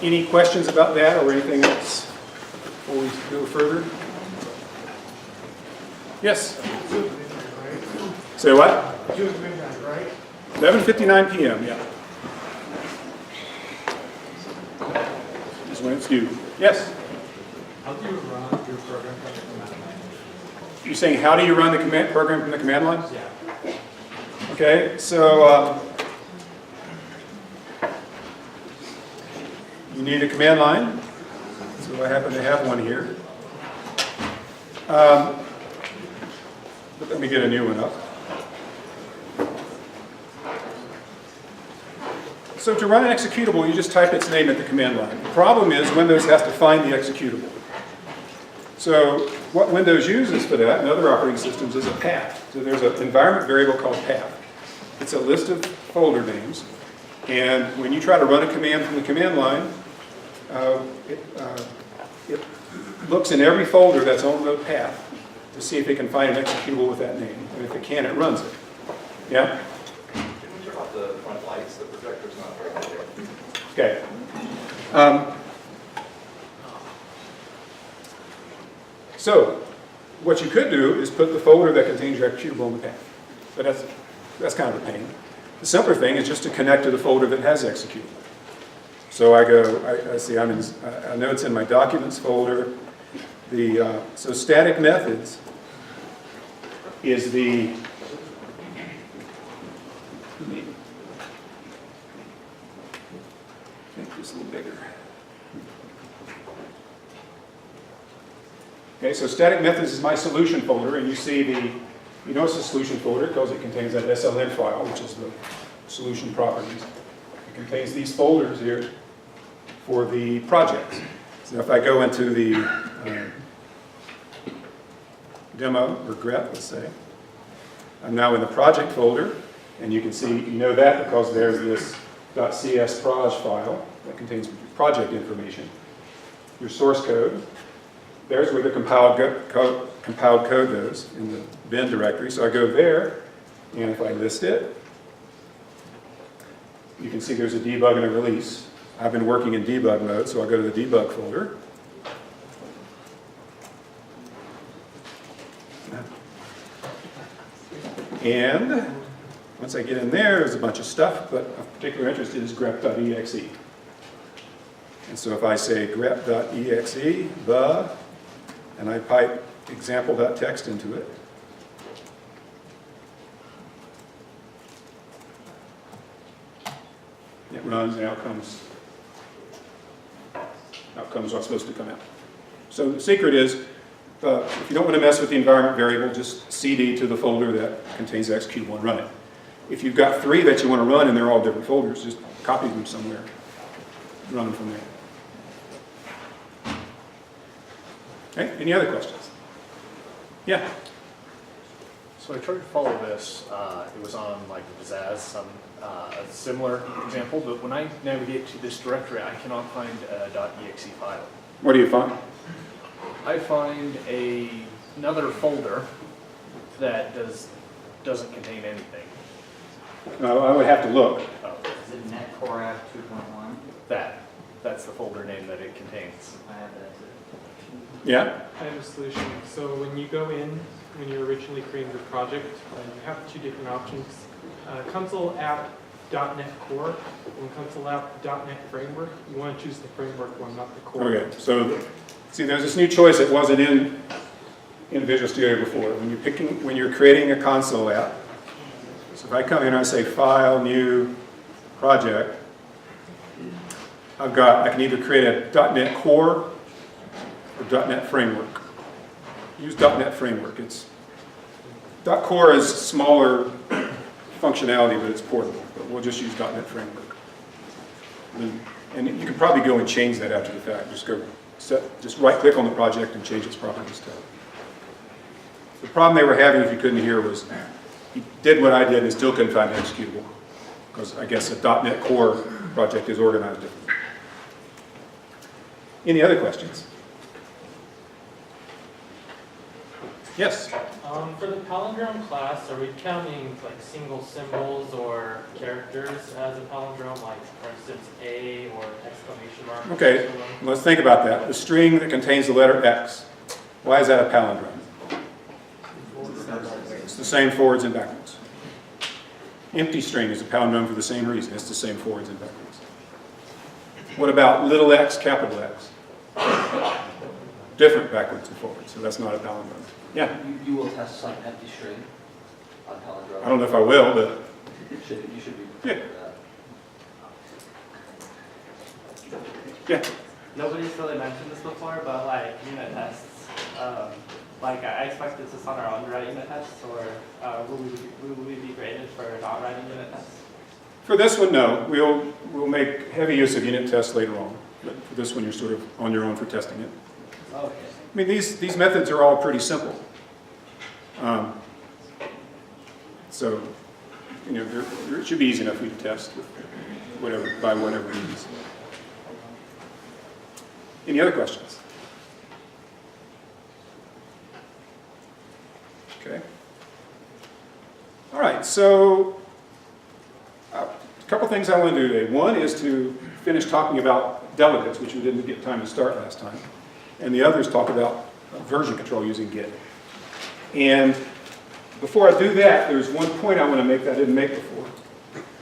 Any questions about that or anything else before we go further? Yes? Say what? June midnight, right? 11:59 p.m., yeah. Is when it's due. Yes? How do you run your program from the command line? You're saying how do you run the command program from the command line? Yeah. Okay, so you need a command line. So I happen to have one here. But let me get a new one up. So to run an executable, you just type its name at the command line. The problem is Windows has to find the executable. So what Windows uses for that, and other operating systems, is a path. So there's an environment variable called path. It's a list of folder names. And when you try to run a command from the command line, it looks in every folder that's on the path to see if it can find an executable with that name. And if it can, it runs it. Yeah? Can we turn off the front lights? The projector's not very good. Okay. So what you could do is put the folder that contains your executable in the path. But that's kind of a pain. The simpler thing is just to connect to the folder that has executable. So I go, I see, I know it's in my documents folder. So static methods is the make this a little bigger. Okay, so static methods is my solution folder, and you see you know it's a solution folder because it contains that SLN file, which is the solution properties. It contains these folders here for the projects. So if I go into the demo, or grep, let's say, I'm now in the project folder, and you can see, you know that because there's this .csproj file that contains project information. Your source code, there's where the compiled code goes in the bin directory. So I go there, and if I list it, you can see there's a debug and a release. I've been working in debug mode, so I'll go to the debug folder. And once I get in there, there's a bunch of stuff, but of particular interest is grep.exe. And so if I say grep.exe, and I pipe example.txt into it, it runs, and out comes what's supposed to come out. So the secret is, if you don't want to mess with the environment variable, just cd to the folder that contains the executable and run it. If you've got 3 that you want to run and they're all different folders, just copy them somewhere, run them from there. Okay, any other questions? Yeah? So I tried to follow this. It was on like Pizzazz, a similar example, but when I navigate to this directory, I cannot find a .exe file. What do you find? I find another folder that doesn't contain anything. I would have to look. Oh, Is it netcore app 2.1? that's the folder name that it contains. I have that too. Yeah? I have a solution. So when you go in, when you're originally creating your project, you have 2 different options. Console app .NET Core and console app .NET Framework. You want to choose the framework one, not the core. Okay, so see, there's this new choice that wasn't in Visual Studio before. When you're creating a console app, so if I come in and I say File, New, Project, I can either create a .NET Core or .NET Framework. Use .NET Framework. .Core is smaller functionality, but it's portable. But we'll just use .NET Framework. And you can probably go and change that after the fact. Just right-click on the project and change its properties to it. The problem they were having, if you couldn't hear, was he did what I did and still couldn't find an executable. Because I guess a .NET Core project is organized differently. Any other questions? Yes? For the palindrome class, are we counting like single symbols or characters as a palindrome, like for instance A or exclamation mark? Okay, let's think about that. The string that contains the letter X, why is that a palindrome? It's the same forwards and backwards. Empty string is a palindrome for the same reason. It's the same forwards and backwards. What about little x, capital X? Different backwards and forwards, so that's not a palindrome. Yeah, You will test some empty string on palindrome. I don't know if I will, but You should be prepared for that. yeah. Nobody's really mentioned this before, but like unit tests, like I expect this is on our own to write unit tests, or will we be graded for not writing unit tests? For this one, no. We'll make heavy use of unit tests later on. But for this one, you're sort of on your own for testing it. Okay. I mean, these methods are all pretty simple. So, you know, it should be easy enough for you to test with by whatever means. Any other questions? Okay. All right, so a couple things I want to do today. One is to finish talking about delegates, which we didn't get time to start last time. And the other is talk about version control using Git. And before I do that, there's one point I want to make that I didn't make before.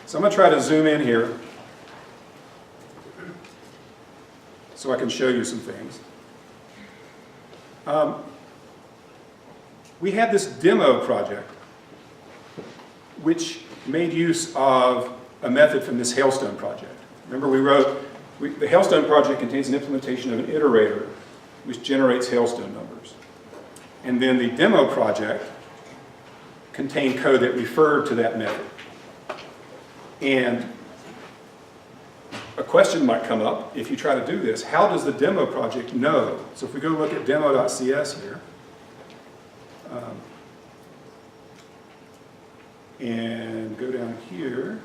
So I'm going to try to zoom in here so I can show you some things. We had this demo project which made use of a method from this Hailstone project. Remember we wrote, the Hailstone project contains an implementation of an iterator which generates Hailstone numbers. And then the demo project contained code that referred to that method. And a question might come up if you try to do this. How does the demo project know? So if we go look at demo.cs here, and go down here,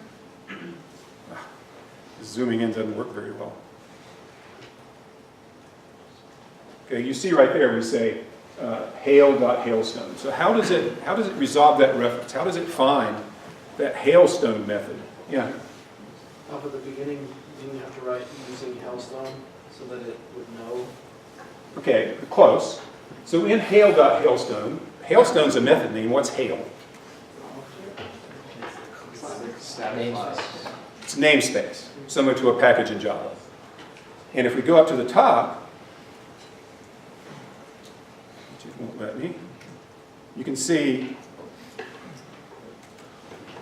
zooming in doesn't work very well. Okay, you see right there we say hail.hailstone. So how does it resolve that reference? How does it find that hailstone method? Yeah. Up at the beginning, didn't you have to write using hailstone so that it would know? Okay, close. So in hail.hailstone, hailstone's a method name. What's hail? It's namespace, similar to a package in Java. And if we go up to the top, which it won't let me, you can see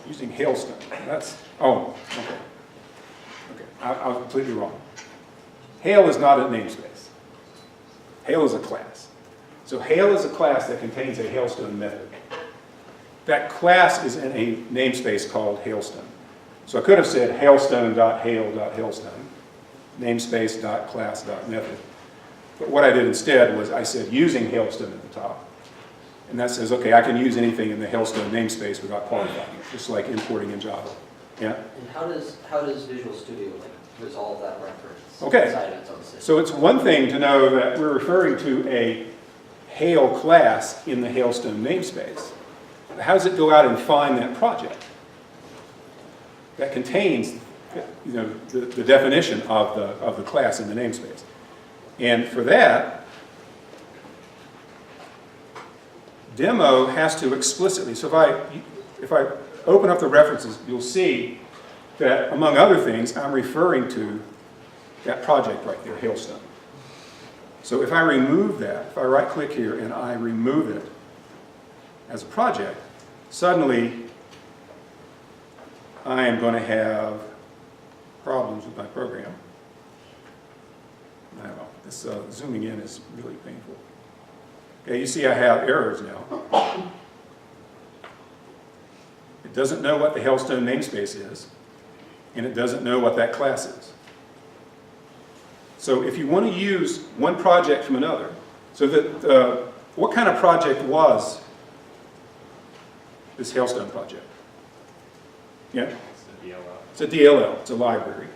using hailstone. That's, oh, okay. Okay, I was completely wrong. Hail is not a namespace. Hail is a class. So hail is a class that contains a hailstone method. That class is in a namespace called hailstone. So I could have said hailstone.hail.hailstone, namespace.class.method. But what I did instead was I said using hailstone at the top. And that says, okay, I can use anything in the hailstone namespace without qualifying it, just like importing in Java. Yeah? And how does Visual Studio like resolve that reference? Okay. Inside its own system? So it's one thing to know that we're referring to a hail class in the hailstone namespace. How does it go out and find that project that contains, you know, the definition of the class in the namespace? And for that, demo has to explicitly, so if I open up the references, you'll see that among other things, I'm referring to that project right there, Hailstone. So if I remove that, if I right click here and I remove it as a project, suddenly I am going to have problems with my program. I don't know, this zooming in is really painful. Okay, you see I have errors now. It doesn't know what the Hailstone namespace is, and it doesn't know what that class is. So if you want to use one project from another, so that what kind of project was this Hailstone project? Yeah? It's a DLL, it's a library.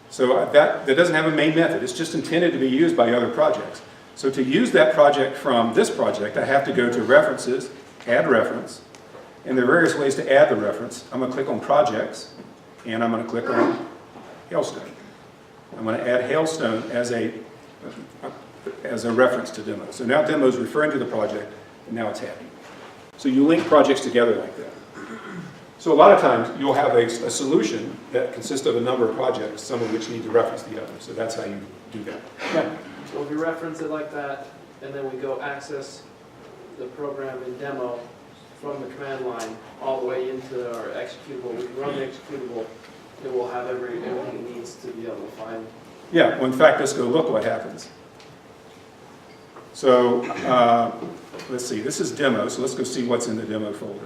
So that doesn't have a main method, it's just intended to be used by other projects. So to use that project from this project, I have to go to References, Add Reference, and there are various ways to add the reference. I'm going to click on Projects, and I'm going to click on Hailstone. I'm going to add Hailstone as a reference to demo. So now demo is referring to the project, and now it's happy. So you link projects together like that. So a lot of times you'll have a solution that consists of a number of projects, some of which need to reference the other. So that's how you do that. Yeah. So if we reference it like that, and then we go access the program in demo from the command line all the way into our executable, we can run the executable, it will have everything it needs to be able to find. Yeah, well, in fact, let's go look what happens. So let's see, this is demo, so let's go see what's in the demo folder.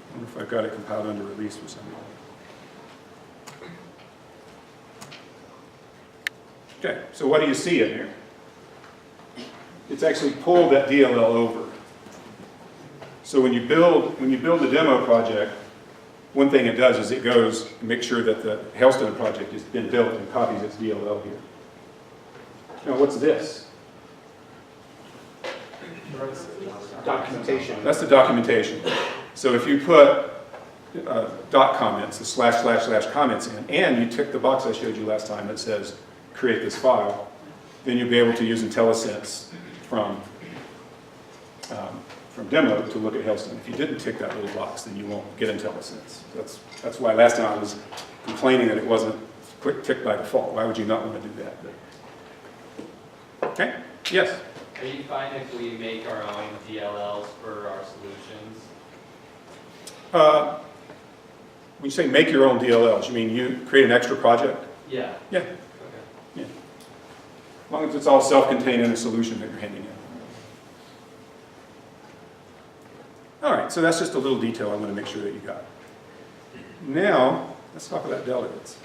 I wonder if I've got it compiled under release for some reason. Okay, so what do you see in here? It's actually pulled that DLL over. So when you build the demo project, one thing it does is it goes and makes sure that the Hailstone project has been built and copies its DLL here. Now what's this? Documentation. That's the documentation. So if you put dot comments, the / comments in, and you tick the box I showed you last time that says create this file, then you'll be able to use IntelliSense from demo to look at Hailstone. If you didn't tick that little box, then you won't get IntelliSense. That's why last time I was complaining that it wasn't ticked by default. Why would you not want to do that? Okay, yes? Are you fine if we make our own DLLs for our solutions? When you say make your own DLLs, you mean you create an extra project? Yeah. Yeah. Okay. Yeah. As long as it's all self-contained in a solution that you're handing in. All right, so that's just a little detail I want to make sure that you got. Now, let's talk about delegates.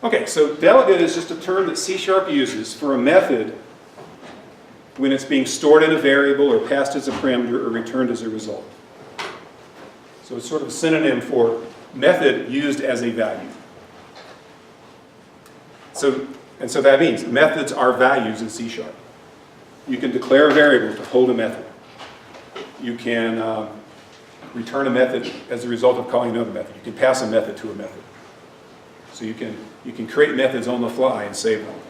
Okay, so delegate is just a term that C# uses for a method when it's being stored in a variable or passed as a parameter or returned as a result. So it's sort of a synonym for method used as a value. So that means methods are values in C#. You can declare a variable to hold a method. You can return a method as a result of calling another method. You can pass a method to a method. So you can create methods on the fly and save them.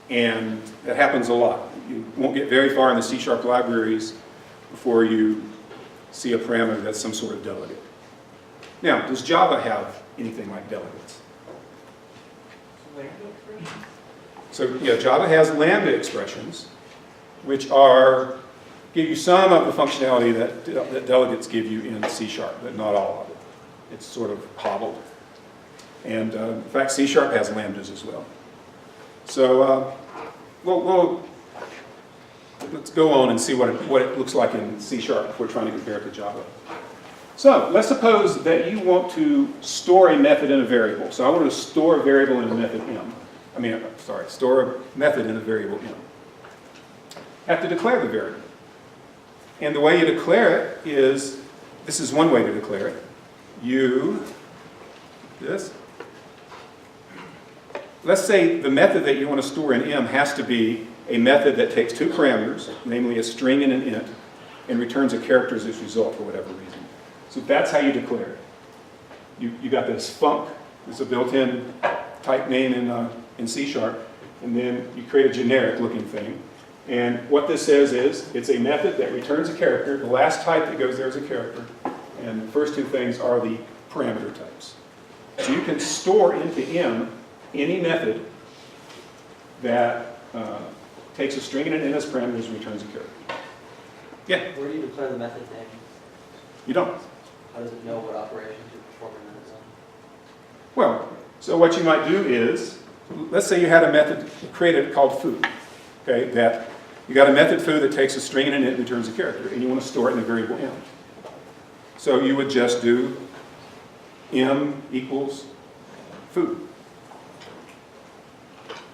And that happens a lot. You won't get very far in the C# libraries before you see a parameter that's some sort of delegate. Now, does Java have anything like delegates? So yeah, Java has lambda expressions, which give you some of the functionality that delegates give you in C#, but not all of it. It's sort of hobbled. And in fact, C# has lambdas as well. So let's go on and see what it looks like in C# if we're trying to compare it to Java. So let's suppose that you want to store a method in a variable. So I want to store a variable in a method m. Store a method in a variable m. I have to declare the variable. And the way you declare it is, this is one way to declare it. Let's say the method that you want to store in m has to be a method that takes two parameters, namely a string and an int, and returns a character as its result for whatever reason. So that's how you declare it. You got this func, it's a built-in type name in C#, and then you create a generic looking thing. And what this says is, it's a method that returns a character, the last type that goes there is a character, and the first two things are the parameter types. So you can store into m any method that takes a string and an int as parameters and returns a character. Yeah? Where do you declare the method name? You don't. How does it know what operations you're performing on its own? Well, so what you might do is, let's say you had a method created called food. okay, that you got a method foo that takes a string and an int and returns a character, and you want to store it in a variable m. So you would just do m equals foo.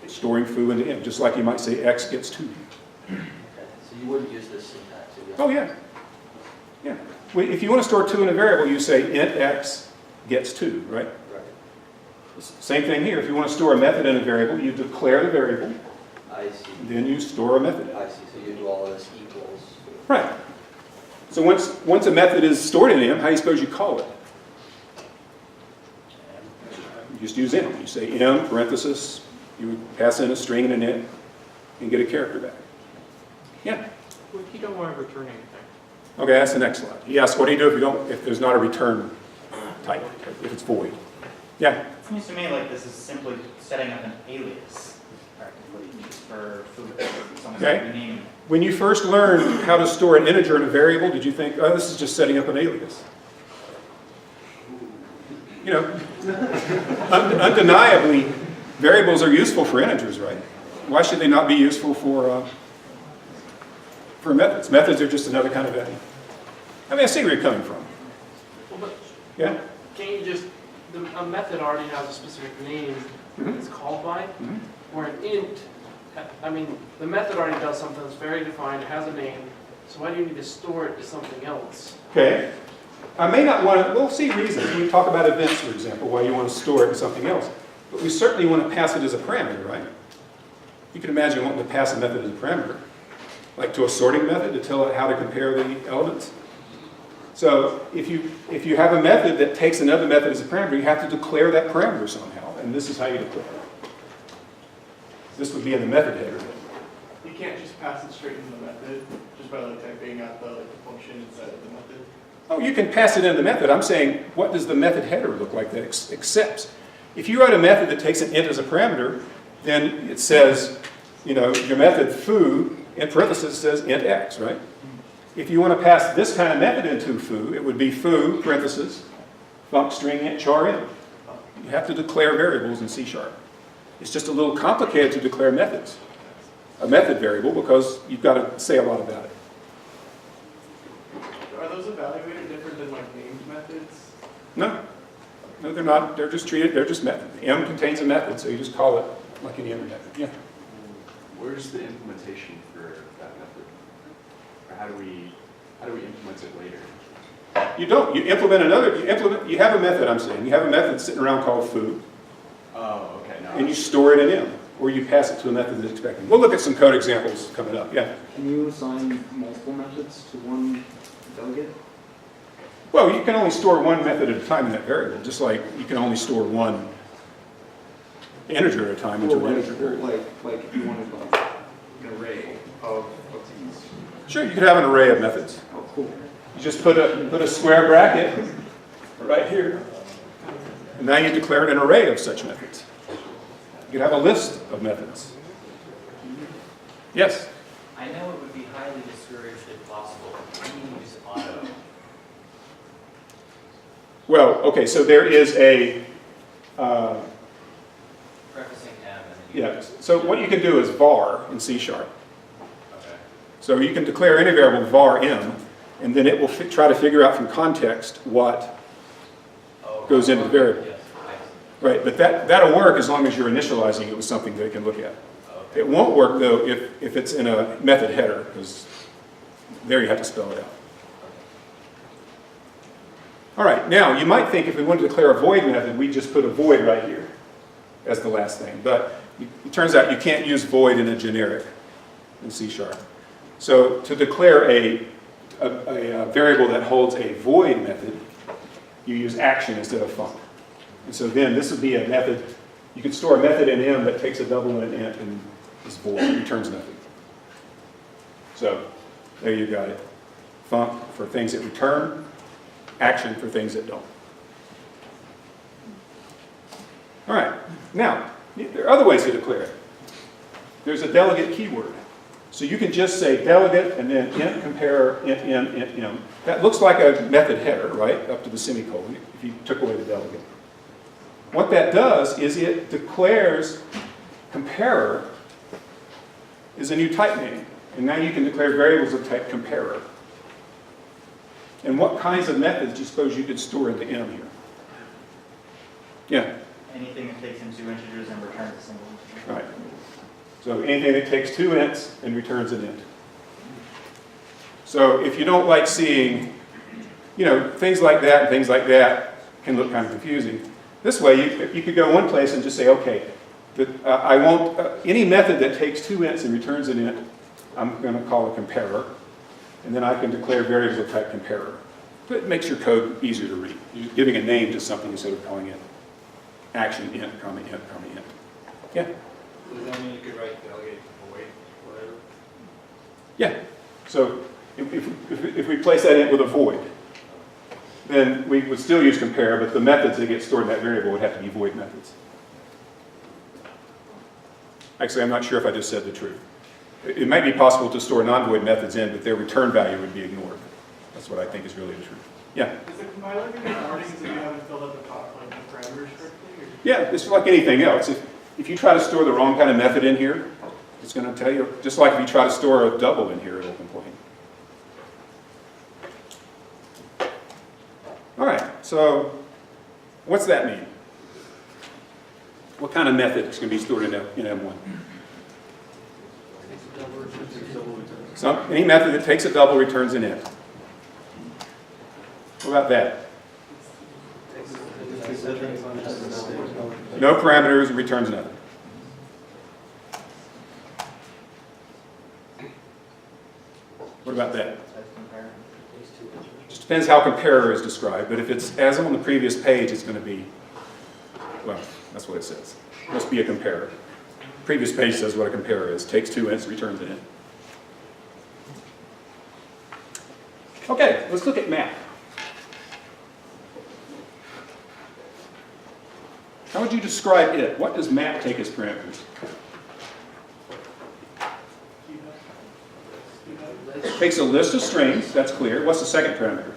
Storing foo into m, just like you might say x gets 2. Okay, so you wouldn't use this syntax? If you Oh yeah, yeah. Well, if you want to store 2 in a variable, you say int x gets 2, right? Right. Same thing here. If you want to store a method in a variable, you declare the variable, I see. then you store a method. I see. So you do all of this equals. Right. So once a method is stored in m, how do you suppose you call it? You just use m. You say m parenthesis, you would pass in a string and an int and get a character back. Yeah. Well, if you don't want to return anything. Okay, that's the next slide. He asks, what do you do if there's not a return type, if it's void? Yeah. It seems to me like this is simply setting up an alias, practically, just for food. Someone's Okay. renaming. When you first learned how to store an integer in a variable, did you think, oh, this is just setting up an alias? You know, undeniably, variables are useful for integers, right? Why should they not be useful for methods? Methods are just another kind of value. I mean, I see where you're coming from. Well, but Yeah? can't you just, a method already has a specific name it's called by, or an int, I mean, the method already does something that's very defined, it has a name, so why do you need to store it to something else? Okay. I may not want to, we'll see reasons. We talk about events, for example, why you want to store it in something else. But we certainly want to pass it as a parameter, right? You can imagine wanting to pass a method as a parameter. Like to a sorting method to tell it how to compare the elements. So if you have a method that takes another method as a parameter, you have to declare that parameter somehow. And this is how you declare it. This would be in the method header. You can't just pass it straight into the method, just by like typing out the function inside of the method. Oh, you can pass it in the method. I'm saying, what does the method header look like that accepts? If you write a method that takes an int as a parameter, then it says, you know, your method foo, in parentheses says int x, right? If you want to pass this kind of method into foo, it would be foo, parentheses, func string int char in. You have to declare variables in C#. It's just a little complicated to declare methods. A method variable, because you've got to say a lot about it. Are those evaluated different than like named methods? No. No, they're not. They're just treated, they're just methods. M contains a method, so you just call it like any other method. Yeah. Where's the implementation for that method? Or how do we implement it later? You don't. You implement, you have a method, I'm saying. You have a method sitting around called foo, Oh, okay. No. and you store it in M, or you pass it to a method that's expecting. We'll look at some code examples coming up. Yeah. Can you assign multiple methods to one delegate? Well, you can only store one method at a time in that variable, just like you can only store one integer at a time into an integer variable. Like if you wanted like An array of these. Sure, you could have an array of methods. oh cool. You just put a square bracket right here, and now you declared an array of such methods. You could have a list of methods. Yes? I know it would be highly discouraged if possible. Can you use auto? Well, okay, so there is a, Prefacing M and then you. yeah, so what you can do is var in C#. Okay. So you can declare any variable var m, and then it will try to figure out from context what Oh, goes into the variable. Yes, I see. Right, but that'll work as long as you're initializing it with something they can look at. Okay. It won't work, though, if it's in a method header, because there you have to spell it out. All right, now, you might think if we wanted to declare a void method, we'd just put a void right here as the last thing. But it turns out you can't use void in a generic in C#. So to declare a variable that holds a void method, you use action instead of func. And so then this would be a method. You could store a method in M that takes a double and an int and is void, returns nothing. So there you got it. Func for things that return, action for things that don't. All right, now, there are other ways to declare it. There's a delegate keyword. So you can just say delegate and then int compare int m. That looks like a method header, right, up to the semicolon, if you took away the delegate. What that does is it declares comparer is a new type name. And now you can declare variables of type comparer. And what kinds of methods do you suppose you could store into M here? Yeah? Anything that takes in 2 integers and returns a single integer. Right. So anything that takes 2 ints and returns an int. So if you don't like seeing, things like that and things like that can look kind of confusing. This way, you could go one place and just say, okay, I want any method that takes 2 ints and returns an int, I'm going to call a comparer. And then I can declare variables of type comparer. But it makes your code easier to read. You're giving a name to something instead of calling it action int, comma int, comma int. Yeah? Does that mean you could write delegate void, whatever? Yeah. So if we place that int with a void, then we would still use compare, but the methods that get stored in that variable would have to be void methods. Actually, I'm not sure if I just said the truth. It might be possible to store non-void methods in, but their return value would be ignored. That's what I think is really the truth. Yeah? Is the compiler going to get warnings if you haven't filled out the parameters correctly? Yeah, it's like anything else. If you try to store the wrong kind of method in here, it's going to tell you, just like if you try to store a double in here, it'll complain. All right, so what's that mean? What kind of method is going to be stored in M1? Any method that takes a double returns an int. What about that? No parameters and returns nothing. What about that? Just depends how comparer is described, but if it's as on the previous page, it's going to be, well, that's what it says. It must be a comparer. Previous page says what a comparer is. Takes 2 ints, returns an int. Okay, let's look at map. How would you describe it? What does map take as parameters? It takes a list of strings, that's clear. What's the second parameter?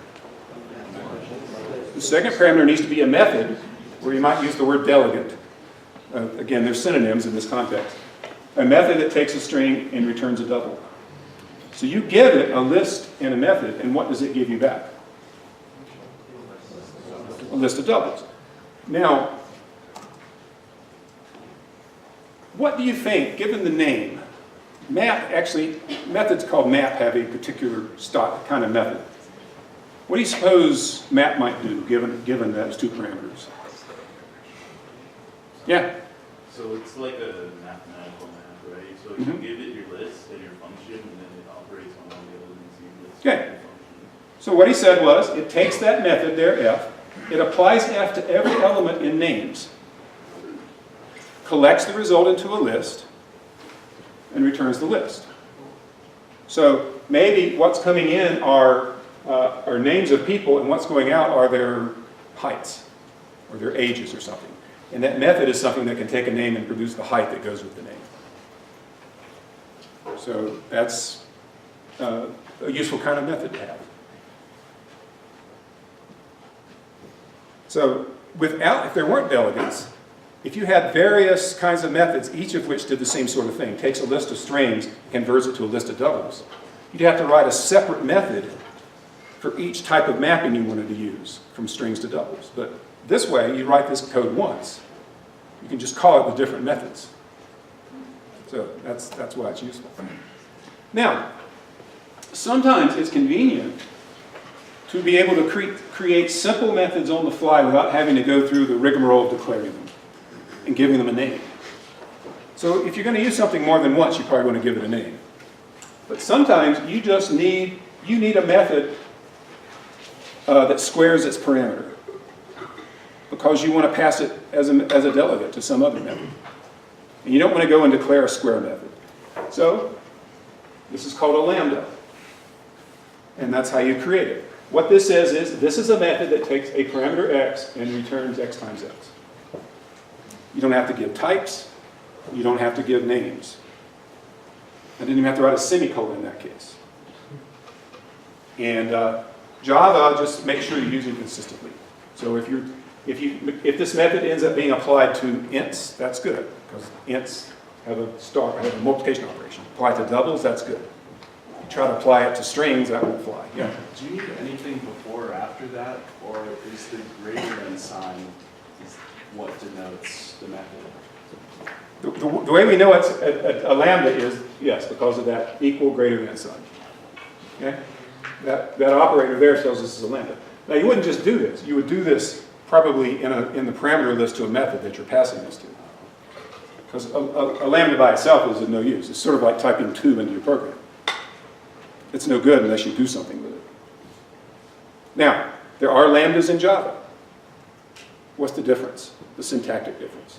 The second parameter needs to be a method where you might use the word delegate. Again, there's synonyms in this context. A method that takes a string and returns a double. So you give it a list and a method, and what does it give you back? A list of doubles. Now, what do you think, given the name? Methods called map have a particular kind of method. What do you suppose map might do, given those 2 parameters? Yeah? So it's like a mathematical map, right? So you give it your list and your function, and then it operates on all the elements you list. Okay. So what he said was, it takes that method there, f, it applies f to every element in names, collects the result into a list, and returns the list. So maybe what's coming in are names of people, and what's going out are their heights, or their ages or something. And that method is something that can take a name and produce the height that goes with the name. So that's a useful kind of method to have. So if there weren't delegates, if you had various kinds of methods, each of which did the same sort of thing, takes a list of strings, converts it to a list of doubles, you'd have to write a separate method for each type of mapping you wanted to use, from strings to doubles. But this way, you write this code once. You can just call it with different methods. So that's why it's useful. Now, sometimes it's convenient to be able to create simple methods on the fly without having to go through the rigmarole of declaring them and giving them a name. So if you're going to use something more than once, you probably want to give it a name. But sometimes you just need a method that squares its parameter, because you want to pass it as a delegate to some other method. And you don't want to go and declare a square method. So this is called a lambda. And that's how you create it. What this says is, this is a method that takes a parameter x and returns x times x. You don't have to give types. You don't have to give names. I didn't even have to write a semicolon in that case. And Java, just make sure you're using it consistently. So if this method ends up being applied to ints, that's good, because ints have a multiplication operation. Apply it to doubles, that's good. Try to apply it to strings, that won't fly. Yeah. Do you need anything before or after that, or is the greater than sign is what denotes the method? The way we know it's a lambda is, yes, because of that equal greater than sign. Okay? That operator there tells us this is a lambda. Now you wouldn't just do this. You would do this probably in the parameter list to a method that you're passing this to. Because a lambda by itself is of no use. It's sort of like typing 2 into your program. It's no good unless you do something with it. Now, there are lambdas in Java. What's the difference? The syntactic difference.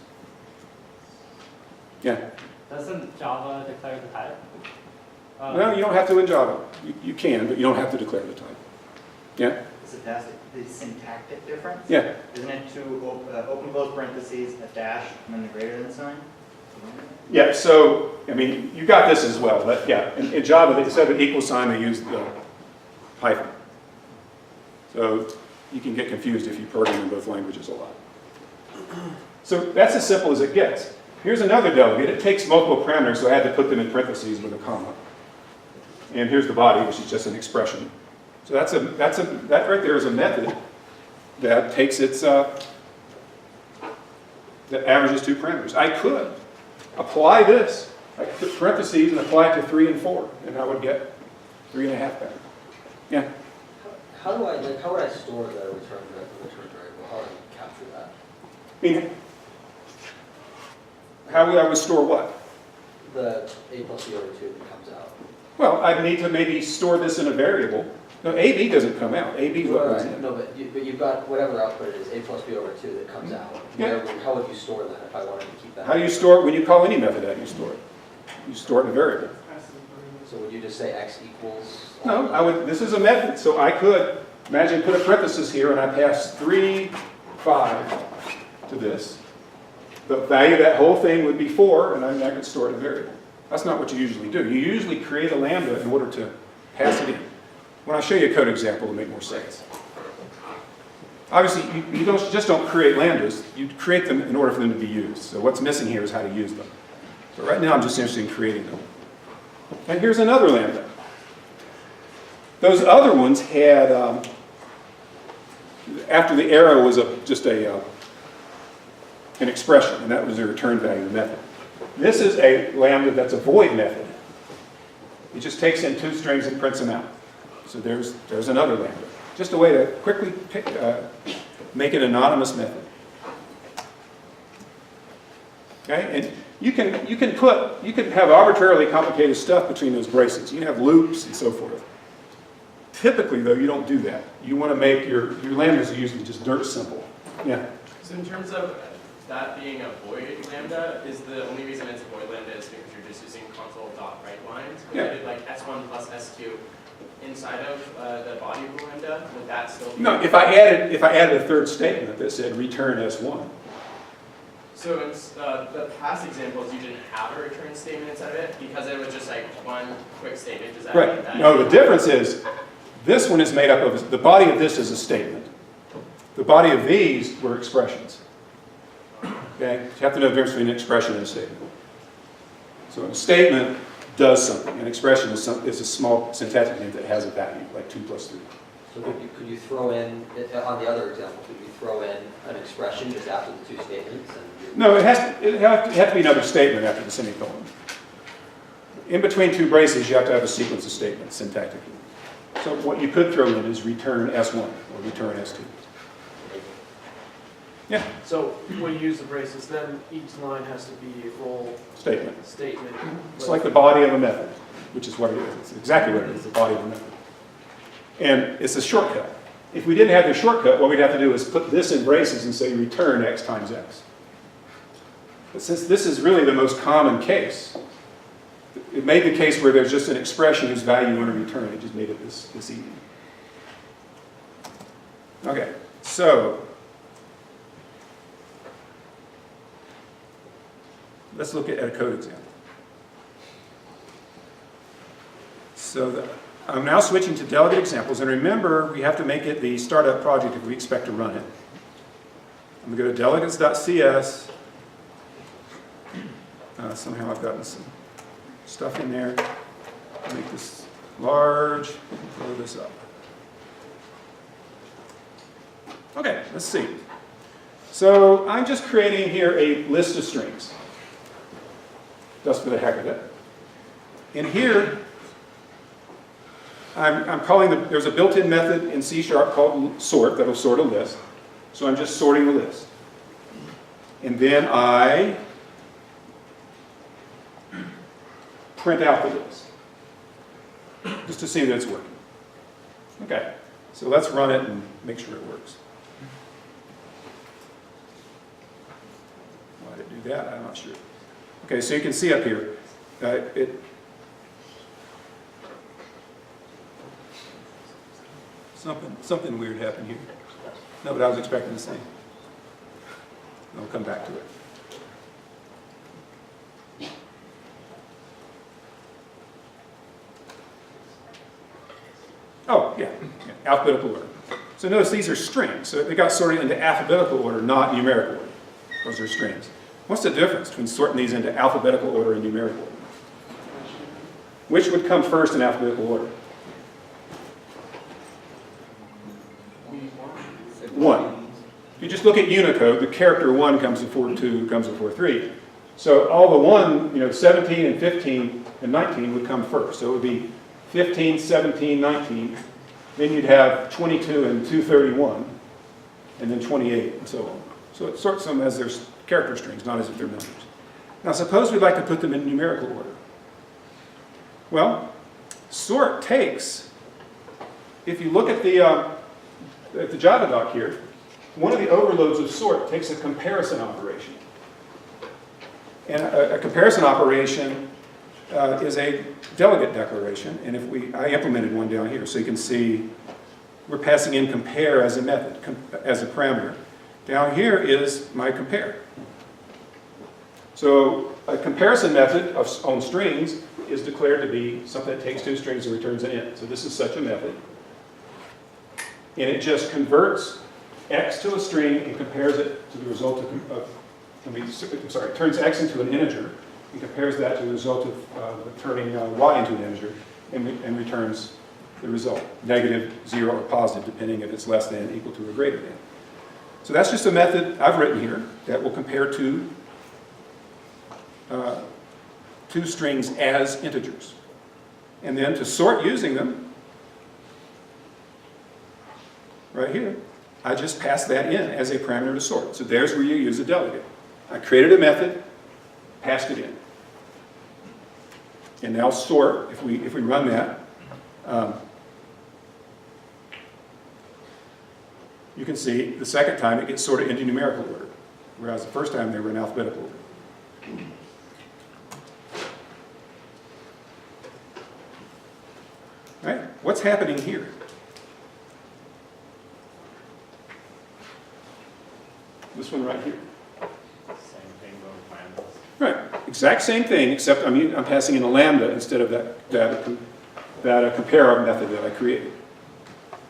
Yeah? Doesn't Java declare the type? No, you don't have to in Java. You can, but you don't have to declare the type. Yeah? The syntactic difference? Yeah. Isn't it to open close parentheses, a dash, and then the greater than sign? Yeah, so, I mean, you got this as well, but yeah, in Java, instead of an equal sign, they use the hyphen. So you can get confused if you program in both languages a lot. So that's as simple as it gets. Here's another delegate. It takes multiple parameters, so I had to put them in parentheses with a comma. And here's the body, which is just an expression. So that right there is a method that takes its, that averages 2 parameters. I could apply this. I could put parentheses and apply it to 3 and 4, and I would get 3.5 back. Yeah? How would I store the return variable? How would I capture that? I mean, how would I store what? The a plus b over 2 that comes out. Well, I'd need to maybe store this in a variable. No, AB doesn't come out. AB is what goes in. No, but you've got whatever the output is, a plus b over 2 that comes out. Yeah. How would you store that if I wanted to keep that? How do you store it? When you call any method, how do you store it? You store it in a variable. So would you just say x equals? No, I would. This is a method, so I could imagine put a parenthesis here, and I pass 3, 5 to this. The value of that whole thing would be 4, and I could store it in a variable. That's not what you usually do. You usually create a lambda in order to pass it in. When I show you a code example, it'll make more sense. Obviously, you just don't create lambdas. You create them in order for them to be used. So what's missing here is how to use them. So right now, I'm just interested in creating them. And here's another lambda. Those other ones had, after the arrow was just an expression, and that was the return value of the method. This is a lambda that's a void method. It just takes in 2 strings and prints them out. So there's another lambda. Just a way to quickly make an anonymous method. Okay, and you can have arbitrarily complicated stuff between those braces. You can have loops and so forth. Typically, though, you don't do that. You want to make your lambdas are usually just dirt simple. Yeah. So in terms of that being a void lambda, is the only reason it's a void lambda is because you're just using console.writeLines? If Yeah. I did like S1 plus S2 inside of the body of the lambda, would that still be? No, if I added a third statement that said return S1. So in the past examples, you didn't have a return statement inside of it because it was just like one quick statement. Does that mean Right. that? No, the difference is this one is made up of, the body of this is a statement. The body of these were expressions. Okay? You have to know the difference between an expression and a statement. So a statement does something. An expression is a small syntactic name that has a value, like 2 plus 3. So could you throw in, on the other example, could you throw in an expression just after the 2 statements? No, it have to be another statement after the semicolon. In between 2 braces, you have to have a sequence of statements syntactically. So what you could throw in is return S1 or return S2. Yeah. So when you use the braces, then each line has to be a full Statement. statement. It's like the body of a method, which is what it is. It's exactly what it is, the body of a method. And it's a shortcut. If we didn't have the shortcut, what we'd have to do is put this in braces and say return x times x. But since this is really the most common case, it made the case where there's just an expression whose value you want to return. It just made it this easy. Okay, so let's look at a code example. So I'm now switching to delegate examples, and remember, we have to make it the startup project if we expect to run it. I'm going to go to delegates.cs. Somehow I've gotten some stuff in there. Make this large, blow this up. Okay, let's see. So I'm just creating here a list of strings, just for the heck of it. And here, I'm calling there's a built-in method in C# called sort that'll sort a list. So I'm just sorting the list. And then I print out the list, just to see that it's working. Okay, so let's run it and make sure it works. Why did it do that? I'm not sure. Okay, so you can see up here, something weird happened here. No, but I was expecting the same. I'll come back to it. Oh, yeah, alphabetical order. So notice these are strings. So they got sorted into alphabetical order, not numerical order. Those are strings. What's the difference between sorting these into alphabetical order and numerical order? Which would come first in alphabetical order? 1. If you just look at Unicode, the character 1 comes before 2, comes before 3. So all the 1, 17 and 15 and 19 would come first. So it would be 15, 17, 19. Then you'd have 22 and 231, and then 28, and so on. So it sorts them as their character strings, not as if they're numbers. Now suppose we'd like to put them in numerical order. Well, sort takes, if you look at the Java doc here, one of the overloads of sort takes a comparison operation. And a comparison operation is a delegate declaration, and I implemented one down here, so you can see we're passing in compare as a method, as a parameter. Down here is my compare. So a comparison method on strings is declared to be something that takes 2 strings and returns an int. So this is such a method. And it just converts x to a string and compares it to the result of turns x into an integer and compares that to the result of turning y into an integer and returns the result, negative, 0, or positive, depending if it's less than, equal to, or greater than. So that's just a method I've written here that will compare two strings as integers. And then to sort using them, right here, I just pass that in as a parameter to sort. So there's where you use a delegate. I created a method, passed it in. And now sort, if we run that, you can see the second time it gets sorted into numerical order, whereas the first time they were in alphabetical order. Right? What's happening here? This one right here. Same thing with lambdas. Right, exact same thing, except I'm passing in a lambda instead of that compare method that I created.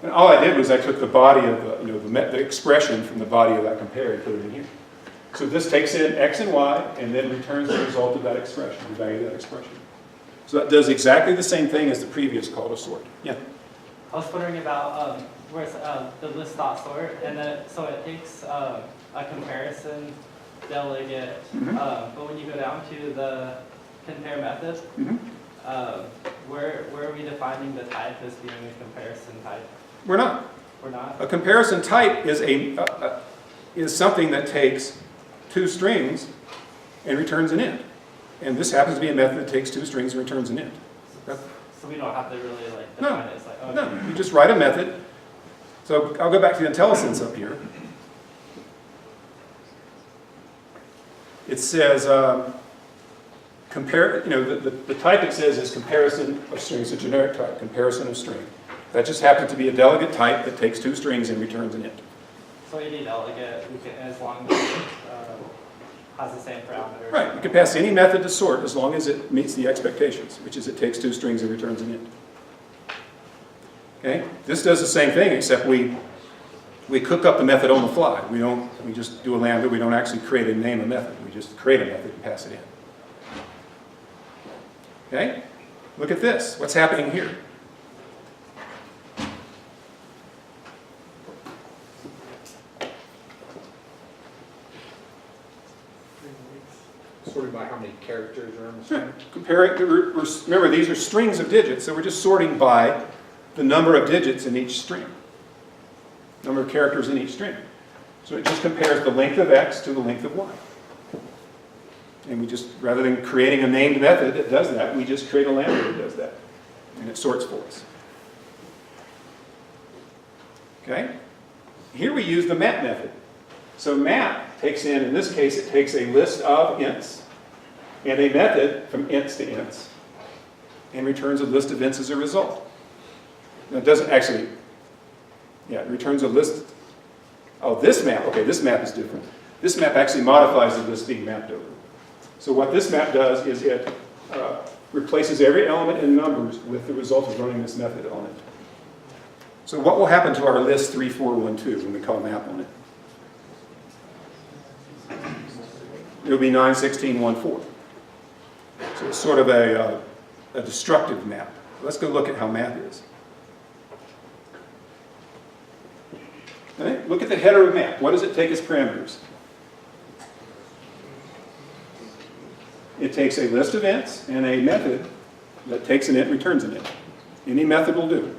And all I did was I took the body of the expression from the body of that compare and put it in here. So this takes in x and y and then returns the result of that expression, the value of that expression. So that does exactly the same thing as the previous call to sort. Yeah. I was wondering about where it's the list.sort, and then so it takes a comparison delegate, but when you go down to the compare method, where are we defining the type as being a comparison type? We're not. We're not? A comparison type is is something that takes 2 strings and returns an int. And this happens to be a method that takes 2 strings and returns an int. So we don't have to really define it. It's like, okay. No, you just write a method. So I'll go back to the IntelliSense up here. It says compare. The type it says is comparison of strings, a generic type, comparison of string. That just happens to be a delegate type that takes 2 strings and returns an int. So any delegate, as long as it has the same parameters. Right. You can pass any method to sort as long as it meets the expectations, which is it takes 2 strings and returns an int. Okay. This does the same thing, except we cook up the method on the fly. We just do a lambda. We don't actually create and name a method. We just create a method and pass it in. Okay? Look at this. What's happening here? Sorted by how many characters are in the string? Comparing, remember, these are strings of digits, so we're just sorting by the number of digits in each string, number of characters in each string. So it just compares the length of x to the length of y. And we just, rather than creating a named method that does that, we just create a lambda that does that. And it sorts for us. Okay? Here we use the map method. So map takes in this case, it takes a list of ints and a method from ints to ints and returns a list of ints as a result. Now it doesn't actually, yeah, it returns a list. Oh, this map, okay, this map is different. This map actually modifies the list being mapped over. So what this map does is it replaces every element in numbers with the result of running this method on it. So what will happen to our list 3412 when we call map on it? It will be 91614. So it's sort of a destructive map. Let's go look at how map is. Okay, look at the header of map. What does it take as parameters? It takes a list of ints and a method that takes an int and returns an int. Any method will do.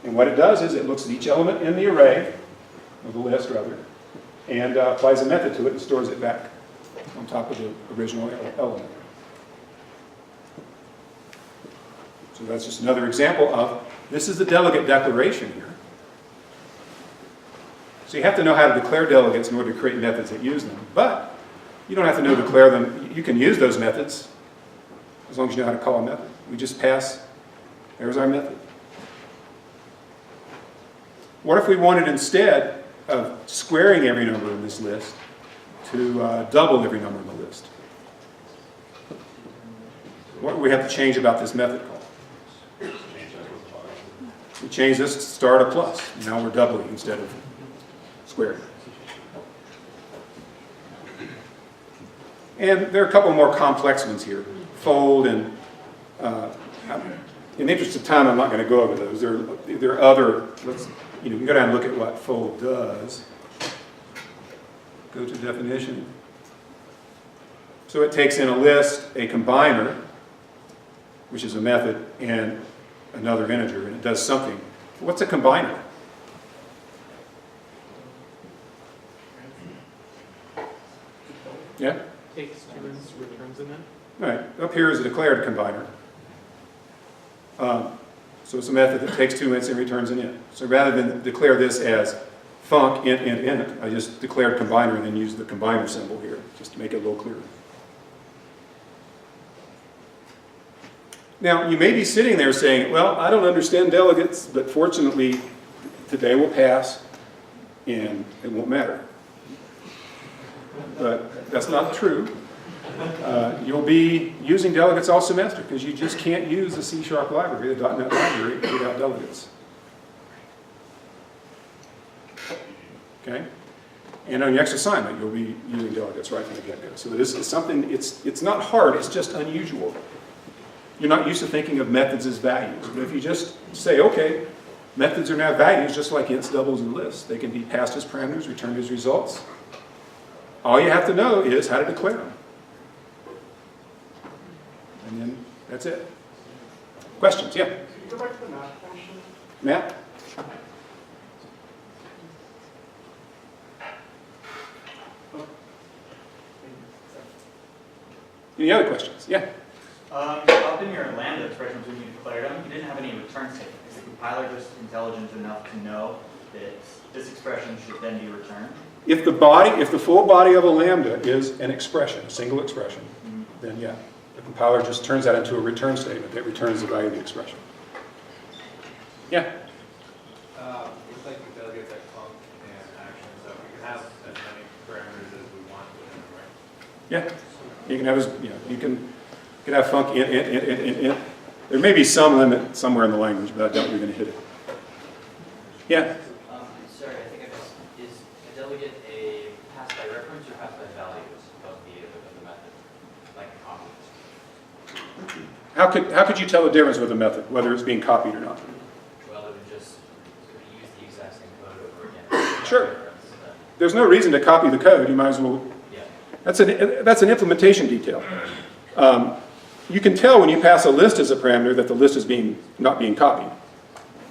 And what it does is it looks at each element in the array, of the list rather, and applies a method to it and stores it back on top of the original element. So that's just another example of, this is the delegate declaration here. So you have to know how to declare delegates in order to create methods that use them. But you don't have to know to declare them. You can use those methods as long as you know how to call a method. We just pass, there's our method. What if we wanted, instead of squaring every number in this list, to double every number in the list? What do we have to change about this method call? We change this to star to plus. Now we're doubling instead of squaring. And there are a couple more complex ones here. Fold and, in the interest of time, I'm not going to go over those. There are other, you can go down and look at what fold does. Go to definition. So it takes in a list, a combiner, which is a method, and another integer, and it does something. What's a combiner? Yeah? Takes two ints, returns an int. Right. Up here is a declared combiner. So it's a method that takes two ints and returns an int. So rather than declare this as func int, I just declared combiner and then used the combiner symbol here, just to make it a little clearer. Now, you may be sitting there saying, well, I don't understand delegates, but fortunately, today will pass, and it won't matter. But that's not true. You'll be using delegates all semester, because you just can't use the C# library, the .NET library, without delegates. Okay? And on your next assignment, you'll be using delegates right from the get-go. So this is something, it's not hard, it's just unusual. You're not used to thinking of methods as values. But if you just say, okay, methods are now values just like ints, doubles, and lists. They can be passed as parameters, returned as results. All you have to know is how to declare them. And then that's it. Questions? Yeah? Can you go back to the map function? Matt? Any other questions? Yeah? Up in your lambda expressions when you declared them, you didn't have any return statement. Is the compiler just intelligent enough to know that this expression should then be returned? If the full body of a lambda is an expression, a single expression, then yeah, the compiler just turns that into a return statement that returns the value of the expression. Yeah? It's like the delegates like func and action and stuff. We can have as many parameters as we want within them, right? Yeah. You can have, you can have func int. There may be some limit somewhere in the language, but I doubt you're going to hit it. Yeah? Sorry, I think I missed. Is a delegate a pass by reference or pass by values of the method, like a copy? how could you tell the difference with a method, whether it's being copied or not? Well, it would just use the exact same code over again. Sure. There's no reason to copy the code. You might as well. Yeah. That's an implementation detail. You can tell when you pass a list as a parameter that the list is not being copied.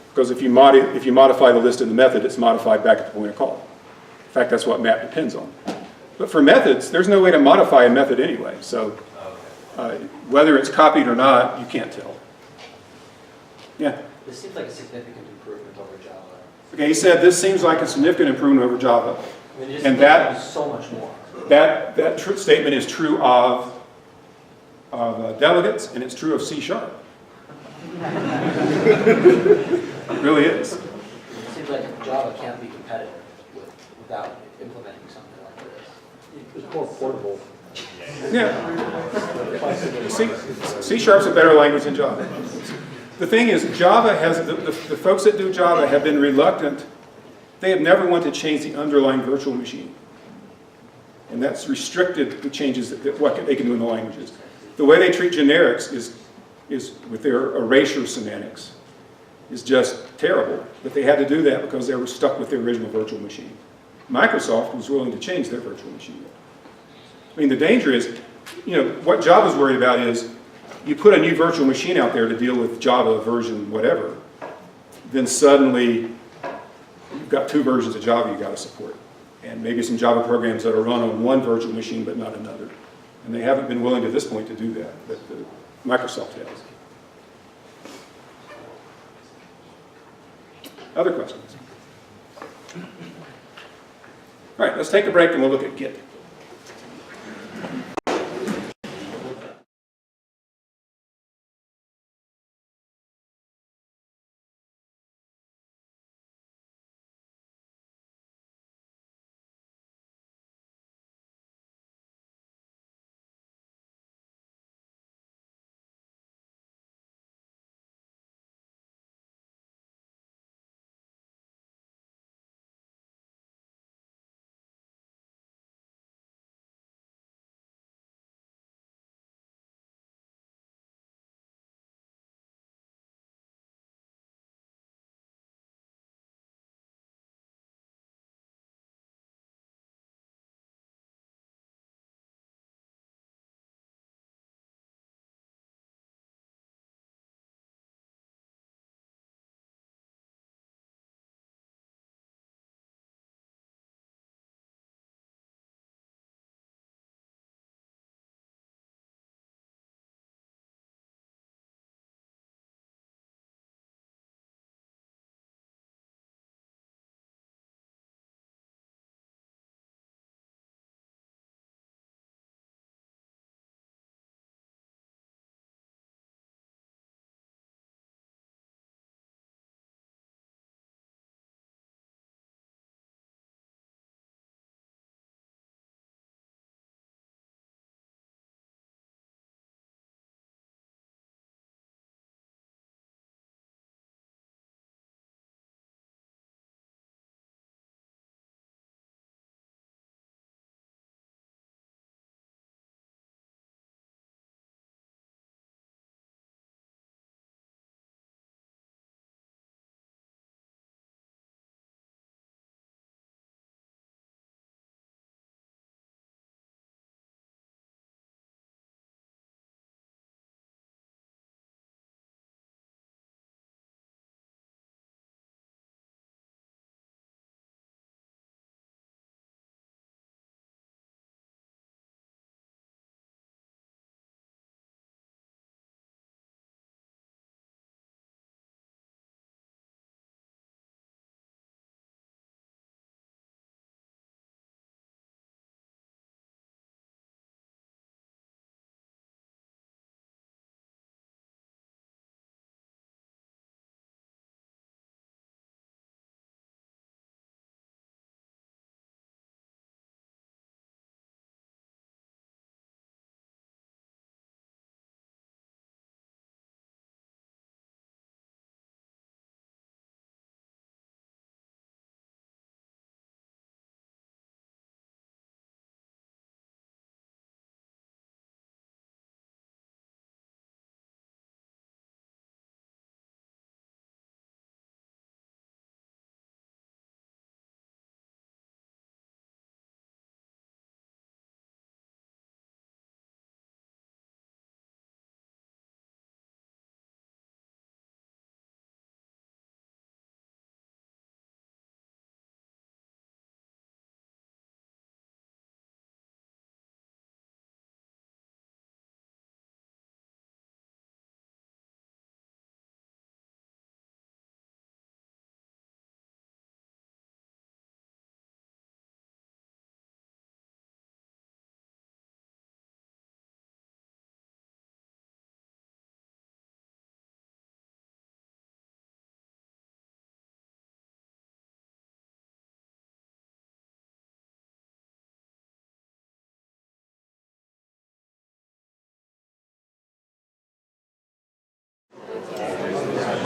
Because if you modify the list in the method, it's modified back at the point of call. In fact, that's what map depends on. But for methods, there's no way to modify a method anyway. So whether it's copied or not, you can't tell. Yeah? This seems like a significant improvement over Java. Okay, he said this seems like a significant improvement over Java. I mean, it just And makes that- it so much more. That statement is true of delegates, and it's true of C#. It really is. It seems like Java can't be competitive without implementing something like this. It's more portable. Yeah. C#'s a better language than Java. The thing is, Java has, the folks that do Java have been reluctant. They have never wanted to change the underlying virtual machine. And that's restricted the changes, what they can do in the languages. The way they treat generics is with their erasure semantics, is just terrible. But they had to do that because they were stuck with their original virtual machine. Microsoft was willing to change their virtual machine. I mean, the danger is, what Java's worried about is, you put a new virtual machine out there to deal with Java version whatever, then suddenly you've got 2 versions of Java you've got to support. And maybe some Java programs that are run on one virtual machine but not another. And they haven't been willing to this point to do that, but Microsoft has. Other questions? All right, let's take a break and we'll look at Git.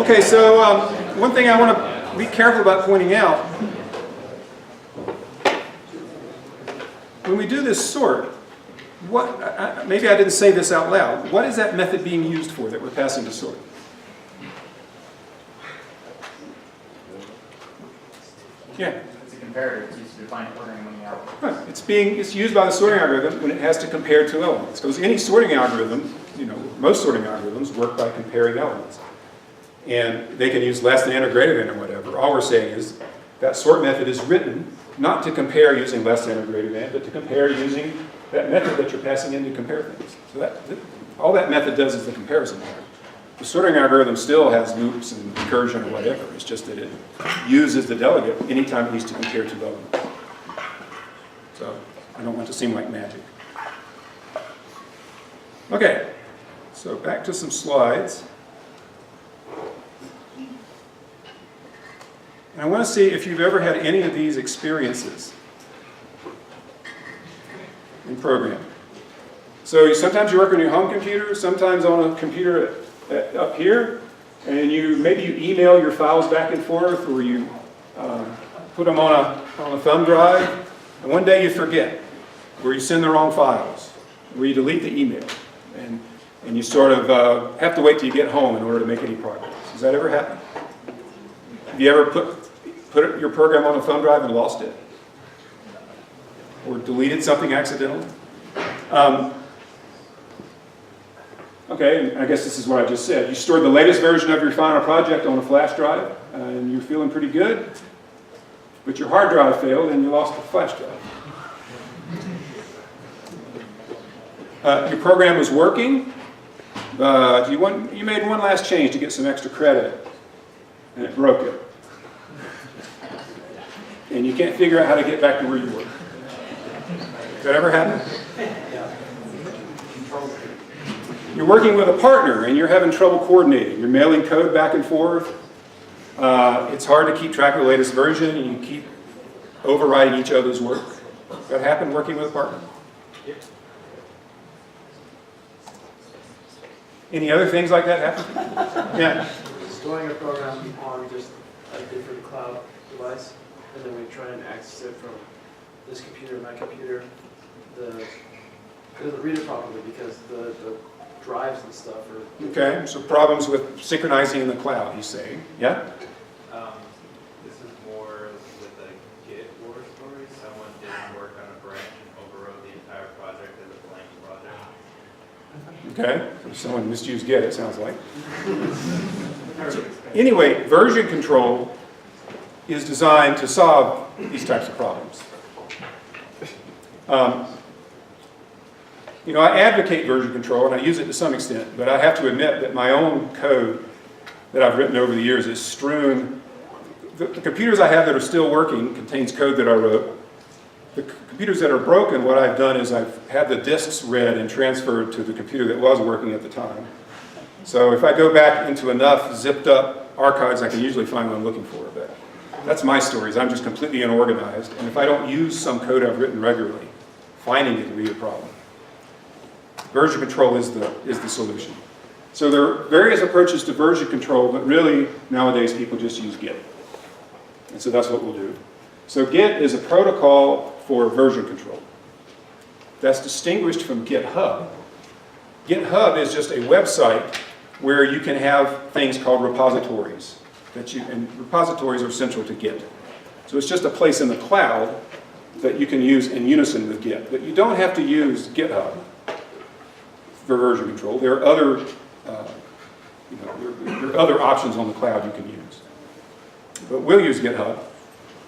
Okay, so one thing I want to be careful about pointing out, when we do this sort, maybe I didn't say this out loud, what is that method being used for that we're passing to sort? Yeah. It's a comparator, it's used to define ordering among the elements. Right. It's used by the sorting algorithm when it has to compare two elements. Because any sorting algorithm, most sorting algorithms work by comparing elements. And they can use less than or greater than or whatever. All we're saying is that sort method is written not to compare using less than or greater than, but to compare using that method that you're passing in to compare things. So all that method does is the comparison method. The sorting algorithm still has loops and recursion or whatever. It's just that it uses the delegate anytime it needs to compare two elements. So I don't want it to seem like magic. Okay, so back to some slides. And I want to see if you've ever had any of these experiences in programming. So sometimes you work on your home computer, sometimes on a computer up here, and maybe you email your files back and forth, or you put them on a thumb drive, and one day you forget, or you send the wrong files, or you delete the email, and you sort of have to wait till you get home in order to make any progress. Does that ever happen? Have you ever put your program on a thumb drive and lost it? Or deleted something accidentally? Okay, and I guess this is what I just said. You stored the latest version of your final project on a flash drive, and you're feeling pretty good, but your hard drive failed and you lost the flash drive. Your program was working, but you made one last change to get some extra credit, and it broke it. And you can't figure out how to get back to where you were. Does that ever happen? You're working with a partner and you're having trouble coordinating. You're mailing code back and forth. It's hard to keep track of the latest version and you keep overriding each other's work. Does that happen working with a partner? Yep. Any other things like that happen? Yeah. Storing a program on just a different cloud device, and then we try and access it from this computer, my computer. It doesn't read it properly because the drives and stuff are... Okay, so problems with synchronizing in the cloud, you say. Yeah? This is more with a Git war story. Someone didn't work on a branch and overrode the entire project as a blank project. Okay, so someone misused Git, it sounds like. So, anyway, version control is designed to solve these types of problems. I advocate version control, and I use it to some extent, but I have to admit that my own code that I've written over the years is strewn. The computers I have that are still working contains code that I wrote. The computers that are broken, what I've done is I've had the disks read and transferred to the computer that was working at the time. So if I go back into enough zipped up archives, I can usually find what I'm looking for. But that's my stories. I'm just completely unorganized. And if I don't use some code I've written regularly, finding it will be a problem. Version control is the solution. So there are various approaches to version control, but really nowadays people just use Git. And so that's what we'll do. So Git is a protocol for version control. That's distinguished from GitHub. GitHub is just a website where you can have things called repositories. And repositories are central to Git. So it's just a place in the cloud that you can use in unison with Git. But you don't have to use GitHub for version control. There are other, there are other options on the cloud you can use. But we'll use GitHub.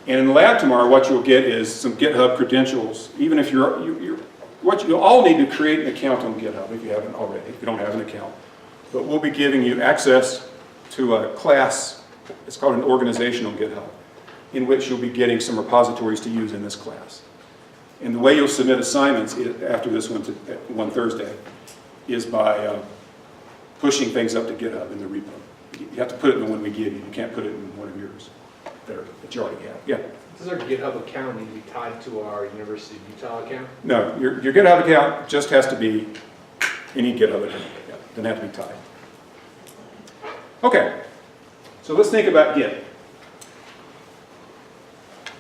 And in the lab tomorrow, what you'll get is some GitHub credentials. Even if you'll all need to create an account on GitHub if you haven't already, if you don't have an account. But we'll be giving you access to a class, it's called an organization on GitHub, in which you'll be getting some repositories to use in this class. And the way you'll submit assignments after this one Thursday is by pushing things up to GitHub in the repo. You have to put it in the one we give you. You can't put it in one of yours that you already have. Yeah? Does our GitHub account need to be tied to our University of Utah account? No, your GitHub account just has to be any GitHub account. Yeah, doesn't have to be tied. Okay, So let's think about Git.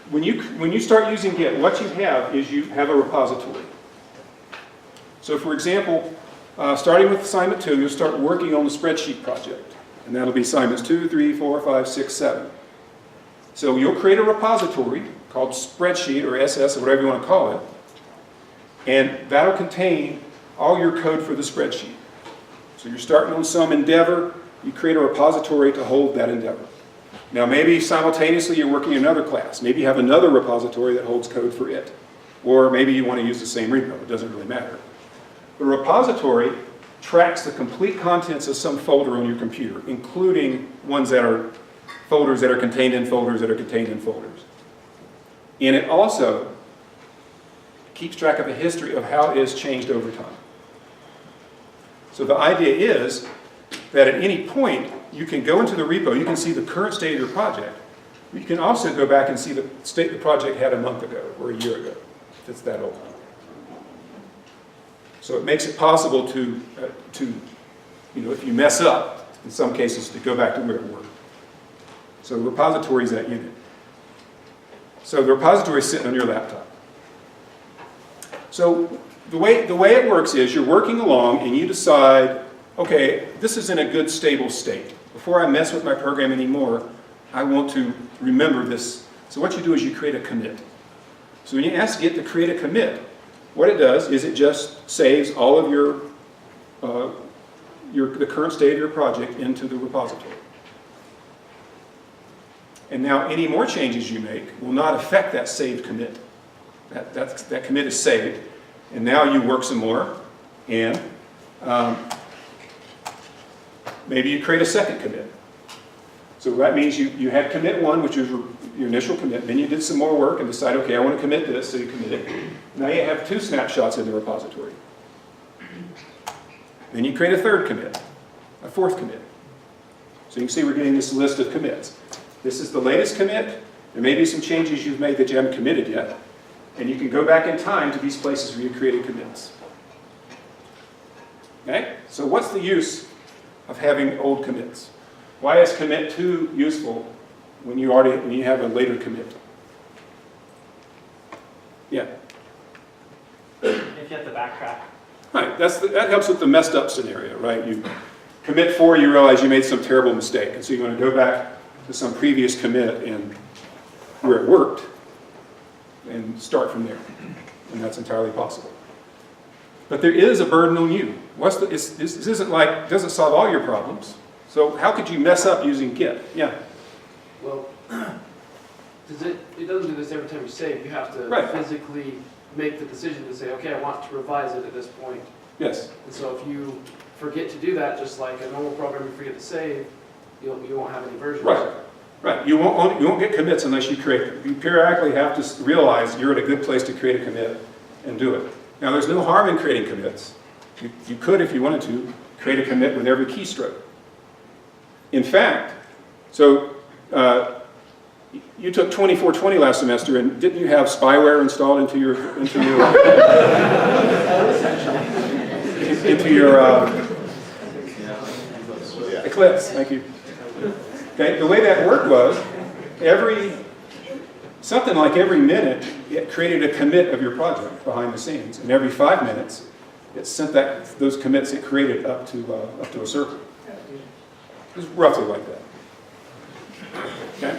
When you start using Git, what you have is you have a repository. So for example, starting with assignment 2, you'll start working on the spreadsheet project. And that'll be assignments 2, 3, 4, 5, 6, 7. So you'll create a repository called spreadsheet or SS or whatever you want to call it. And that'll contain all your code for the spreadsheet. So you're starting on some endeavor, you create a repository to hold that endeavor. Now maybe simultaneously you're working in another class. Maybe you have another repository that holds code for it. Or maybe you want to use the same repo. It doesn't really matter. The repository tracks the complete contents of some folder on your computer, including ones that are folders that are contained in folders that are contained in folders. And it also keeps track of a history of how it has changed over time. So the idea is that at any point, you can go into the repo, you can see the current state of your project. You can also go back and see the state the project had a month ago or a year ago, if it's that old. So it makes it possible to if you mess up, in some cases, to go back to where it were. So the repository is that unit. So the repository is sitting on your laptop. So the way it works is you're working along and you decide, okay, this is in a good stable state. Before I mess with my program anymore, I want to remember this. So what you do is you create a commit. So when you ask Git to create a commit, what it does is it just saves all of the current state of your project into the repository. And now any more changes you make will not affect that saved commit. That commit is saved. And now you work some more, and maybe you create a second commit. So that means you had commit 1, which was your initial commit. Then you did some more work and decided, okay, I want to commit this, so you commit it. Now you have 2 snapshots in the repository. Then you create a third commit, a fourth commit. So you can see we're getting this list of commits. This is the latest commit. There may be some changes you've made that you haven't committed yet. And you can go back in time to these places where you created commits. Okay? So what's the use of having old commits? Why is commit 2 useful when you have a later commit? Yeah? If you have to backtrack. Right, that helps with the messed up scenario, right? You commit 4, you realize you made some terrible mistake, and so you want to go back to some previous commit and where it worked and start from there. And that's entirely possible. But there is a burden on you. This isn't like, doesn't solve all your problems. So how could you mess up using Git? Yeah? Well, it doesn't do this every time you save. You have to Right. physically make the decision to say, okay, I want to revise it at this point. Yes. And so if you forget to do that, just like a normal program, you forget to save, you won't have any versions. Right. Right. You won't get commits unless you create them. You periodically have to realize you're in a good place to create a commit and do it. Now, there's no harm in creating commits. You could, if you wanted to, create a commit with every keystroke. In fact, so you took 2420 last semester, and didn't you have spyware installed into your Eclipse? Thank you. Okay, the way that worked was something like every minute it created a commit of your project behind the scenes, and every 5 minutes it sent those commits it created up to a server. It was roughly like that. Okay,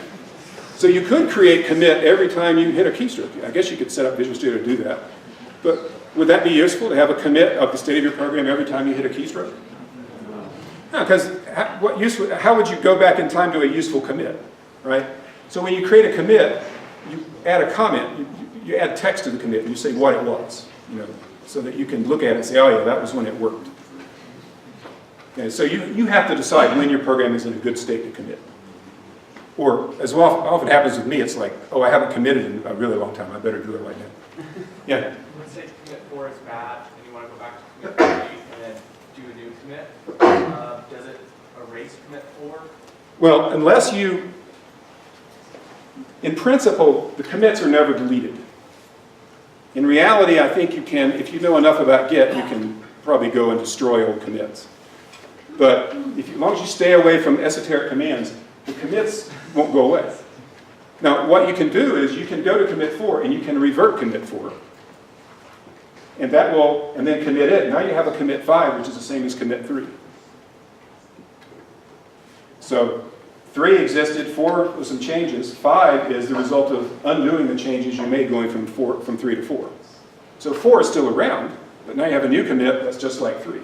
so you could create commit every time you hit a keystroke. I guess you could set up Visual Studio to do that, but would that be useful to have a commit of the state of your program every time you hit a keystroke? No, because how would you go back in time to a useful commit, right? So when you create a commit, you add a comment, you add text to the commit, and you say what it was, so that you can look at it and say, oh yeah, that was when it worked. Okay, so you have to decide when your program is in a good state to commit. Or, as often happens with me, it's like, oh, I haven't committed in a really long time, I better do it right now. Yeah? Let's say commit 4 is bad, and you want to go back to commit 3 and then do a new commit. Does it erase commit 4? Well, unless in principle, the commits are never deleted. In reality, I think you can, if you know enough about Git, you can probably go and destroy old commits. But as long as you stay away from esoteric commands, the commits won't go away. Now, what you can do is you can go to commit 4 and you can revert commit 4. And that will, and then commit it. Now you have a commit 5, which is the same as commit 3. So 3 existed, 4 with some changes. 5 is the result of undoing the changes you made going from 3 to 4. So 4 is still around, but now you have a new commit that's just like 3.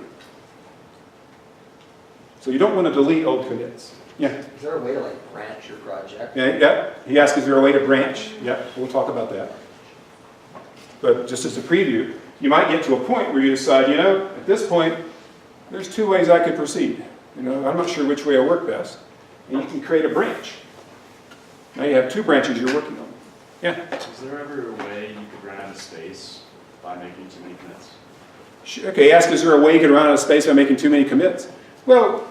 So you don't want to delete old commits. Yeah? Is there a way to like branch your project? Yeah. He asked, is there a way to branch? Yeah, we'll talk about that. But just as a preview, you might get to a point where you decide, you know, at this point, there's 2 ways I could proceed. You know, I'm not sure which way will work best. And you can create a branch. Now you have 2 branches you're working on. Yeah? Is there ever a way you could run out of space by making too many commits? Okay, ask, is there a way you can run out of space by making too many commits? Well,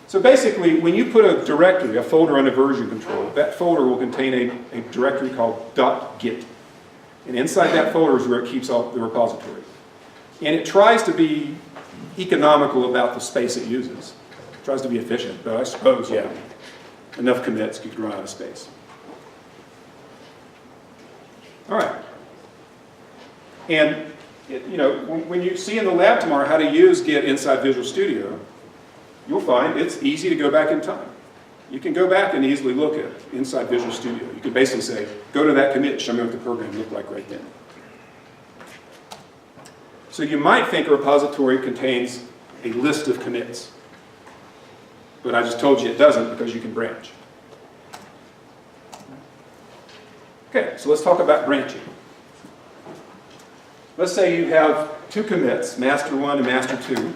so basically, when you put a directory, a folder under version control, that folder will contain a directory called .git. And inside that folder is where it keeps all the repository. And it tries to be economical about the space it uses. It tries to be efficient, but I suppose, yeah, enough commits you could run out of space. All right. And, you know, when you see in the lab tomorrow how to use Git inside Visual Studio, you'll find it's easy to go back in time. You can go back and easily look at inside Visual Studio. You can basically say, go to that commit, show me what the program looked like right then. So you might think a repository contains a list of commits. But I just told you it doesn't because you can branch. Okay, so let's talk about branching. Let's say you have 2 commits, master 1 and master 2.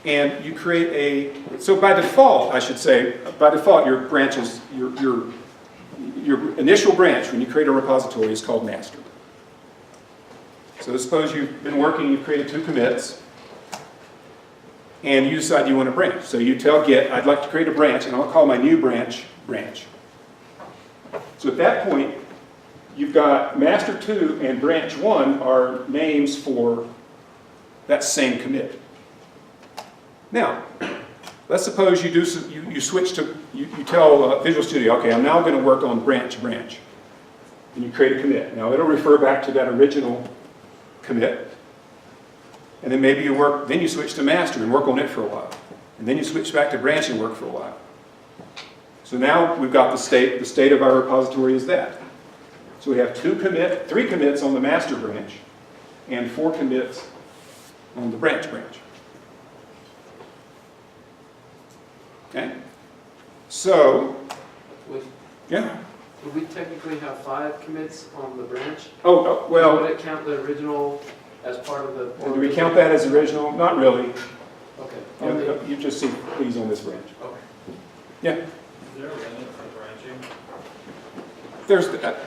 And you create so by default, I should say, by default your branches, your initial branch when you create a repository is called master. So suppose you've been working, you've created 2 commits, and you decide you want to branch. So you tell Git, I'd like to create a branch, and I'll call my new branch, branch. So at that point, you've got master 2 and branch 1 are names for that same commit. Now, let's suppose you switch to, you tell Visual Studio, okay, I'm now going to work on branch. And you create a commit. Now it'll refer back to that original commit. And then maybe you switch to master and work on it for a while. And then you switch back to branch and work for a while. So now we've got the state of our repository is that. So we have 3 commits on the master branch and 4 commits on the branch. Okay? So, yeah? Would we technically have 5 commits on the branch? Oh, well. Would it count the original as part of the... Do we count that as original? Not really. Okay. You just see please on this branch. Okay. Yeah? Is there a limit for branching?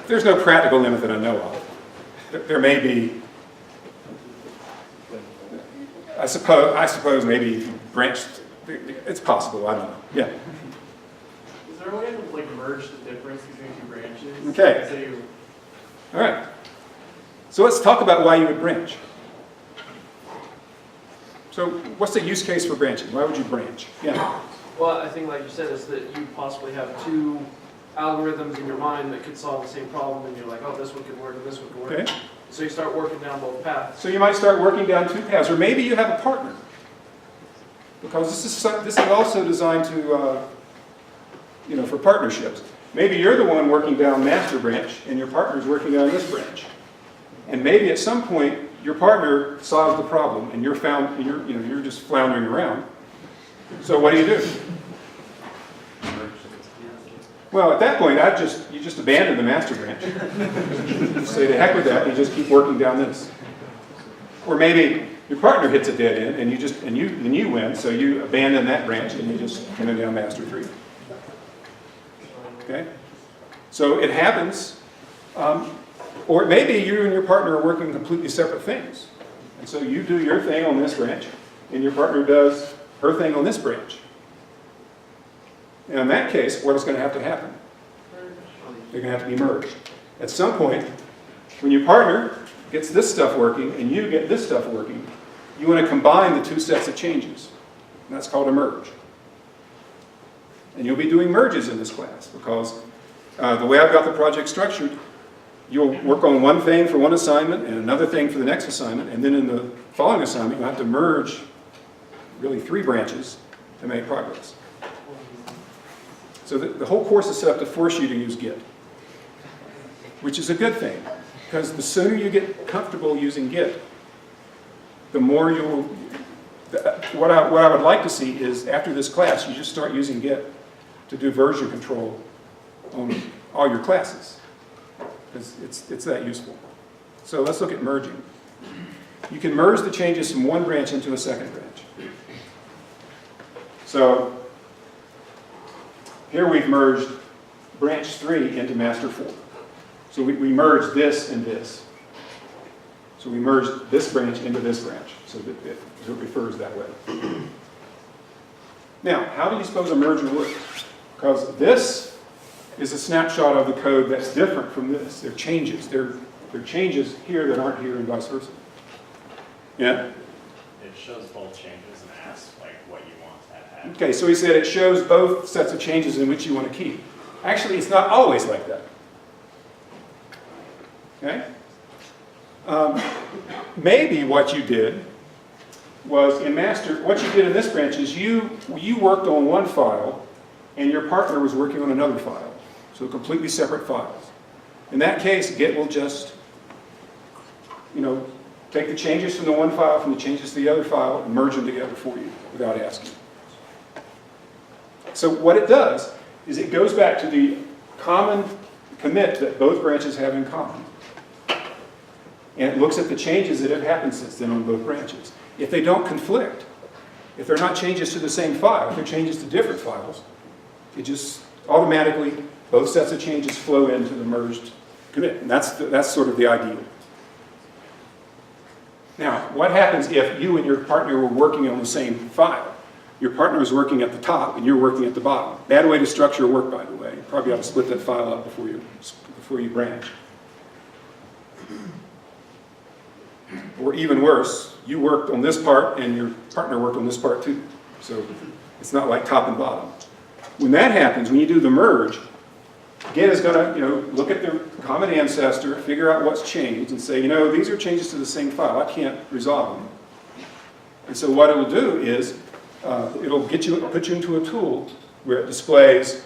There's no practical limit that I know of. There may be. I suppose maybe if you branched, it's possible. I don't know. Yeah. Is there a way to like merge the difference between 2 branches? Okay. So you... All right. So let's talk about why you would branch. So what's the use case for branching? Why would you branch? Yeah. Well, I think like you said, is that you possibly have 2 algorithms in your mind that could solve the same problem, and you're like, oh, this one could work and this one could work. Okay. So you start working down both paths. So you might start working down 2 paths, or maybe you have a partner. Because this is also designed to, for partnerships. Maybe you're the one working down master branch, and your partner's working down this branch. And maybe at some point, your partner solves the problem, and you're just floundering around. So what do? Well, at that point, you just abandon the master branch. Say to heck with that, and you just keep working down this. Or maybe your partner hits a dead end, and you win, so you abandon that branch and you just come down master 3. Okay? So it happens. Or maybe you and your partner are working completely separate things. And so you do your thing on this branch, and your partner does her thing on this branch. And in that case, what is going to have to happen? They're going to have to be merged. At some point, when your partner gets this stuff working and you get this stuff working, you want to combine the 2 sets of changes. And that's called a merge. And you'll be doing merges in this class because the way I've got the project structured, you'll work on one thing for one assignment and another thing for the next assignment, and then in the following assignment, you'll have to merge really 3 branches to make progress. So the whole course is set up to force you to use Git, which is a good thing, because the sooner you get comfortable using Git, the more you'll, what I would like to see is after this class, you just start using Git to do version control on all your classes, because it's that useful. So let's look at merging. You can merge the changes from one branch into a second branch. So here we've merged branch 3 into master 4. So we merged this and this. So we merged this branch into this branch, so that it refers that way. Now, how do you suppose a merger works? Because this is a snapshot of the code that's different from this. They're changes. They're changes here that aren't here and vice versa. Yeah? It shows both changes and asks like what you want to add. Okay, so he said it shows both sets of changes in which you want to keep. Actually, it's not always like that. Okay? Maybe what you did was in master, what you did in this branch is you worked on one file and your partner was working on another file. So completely separate files. In that case, Git will just, take the changes from the one file, from the changes to the other file, and merge them together for you without asking. So what it does is it goes back to the common commit that both branches have in common. And it looks at the changes that have happened since then on both branches. If they don't conflict, if they're not changes to the same file, if they're changes to different files, it just automatically, both sets of changes flow into the merged commit. And that's sort of the ideal. Now, what happens if you and your partner were working on the same file? Your partner is working at the top and you're working at the bottom. Bad way to structure work, by the way. You probably ought to split that file up before you branch. Or even worse, you worked on this part and your partner worked on this part too. So it's not like top and bottom. When that happens, when you do the merge, Git is going to look at the common ancestor, figure out what's changed, and say, these are changes to the same file. I can't resolve them. And so what it will do is it'll put you into a tool where it displays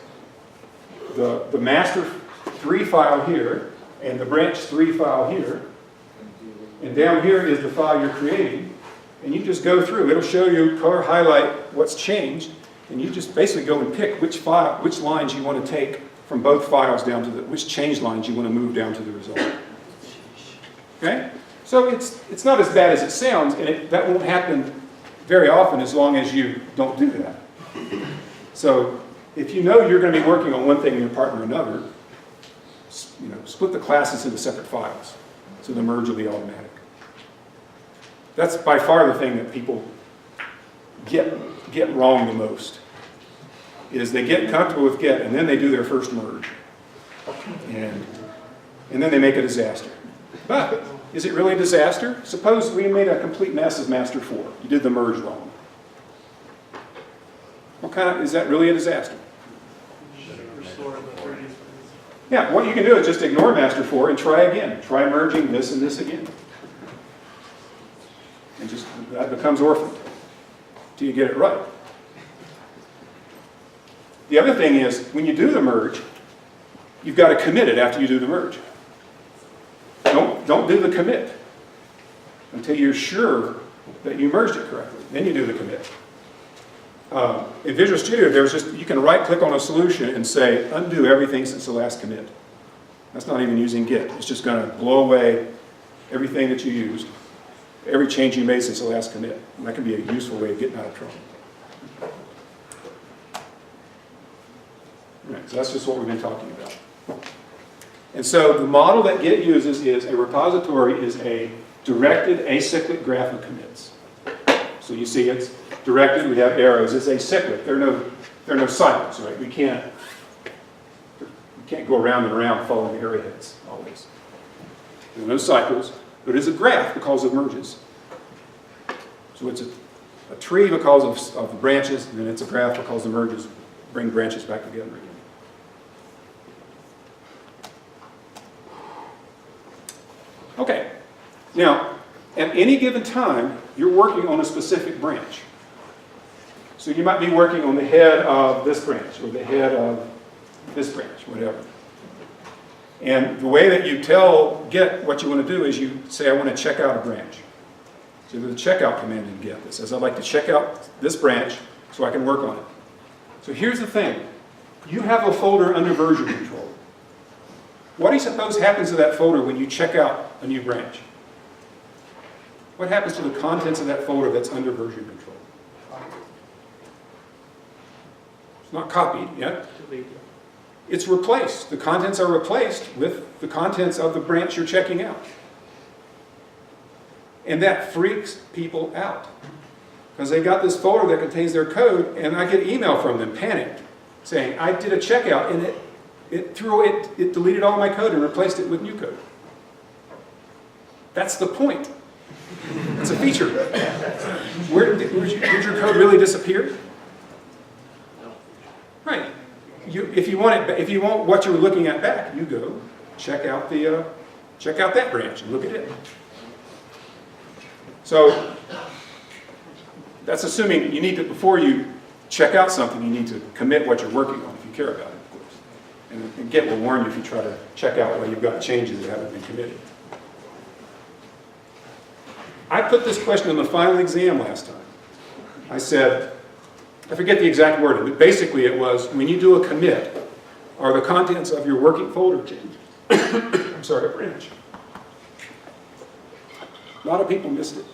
the master 3 file here and the branch 3 file here. And down here is the file you're creating. And you just go through. It'll show you, color highlight what's changed. And you just basically go and pick which lines you want to take from both files down to which change lines you want to move down to the result. Okay? So it's not as bad as it sounds, and that won't happen very often as long as you don't do that. So if you know you're going to be working on one thing and your partner another, split the classes into separate files. So the merge will be automatic. That's by far the thing that people get wrong the most, is they get comfortable with Git and then they do their first merge. And then they make a disaster. But is it really a disaster? Suppose we made a complete mess of master 4. You did the merge wrong. Is that really a disaster? Yeah, what you can do is just ignore master 4 and try again. Try merging this and this again. And just, that becomes orphaned till you get it right. The other thing is, when you do the merge, you've got to commit it after you do the merge. Don't do the commit until you're sure that you merged it correctly. Then you do the commit. In Visual Studio, you can right-click on a solution and say, undo everything since the last commit. That's not even using Git. It's just going to blow away everything that you used, every change you made since the last commit. And that can be a useful way of getting out of trouble. Right, so that's just what we've been talking about. And so the model that Git uses is a repository is a directed acyclic graph of commits. So you see it's directed, we have arrows, it's acyclic. There are no cycles, right? We can't go around and around following arrowheads always. There are no cycles, but it is a graph because of merges. So it's a tree because of the branches, and then it's a graph because of merges bring branches back together again. Okay, now, at any given time, you're working on a specific branch. So you might be working on the head of this branch, or the head of this branch, whatever. And the way that you tell Git what you want to do is you say, I want to check out a branch. So there's a checkout command in Git that says, I'd like to check out this branch so I can work on it. So here's the thing. You have a folder under version control. What do you suppose happens to that folder when you check out a new branch? What happens to the contents of that folder that's under version control? It's not copied yet. It's replaced. The contents are replaced with the contents of the branch you're checking out. And that freaks people out. Because they got this folder that contains their code, and I get email from them, panicked, saying, I did a checkout, and it deleted all my code and replaced it with new code. That's the point. It's a feature. Did your code really disappear? Right. If you want what you were looking at back, you go check out that branch and look at it. So that's assuming you need to, before you check out something, you need to commit what you're working on if you care about it, of course. And Git will warn you if you try to check out while you've got changes that haven't been committed. I put this question in the final exam last time. I said, I forget the exact wording, but basically it was, when you do a commit, are the contents of your working folder changed? I'm sorry, a branch. A lot of people missed it.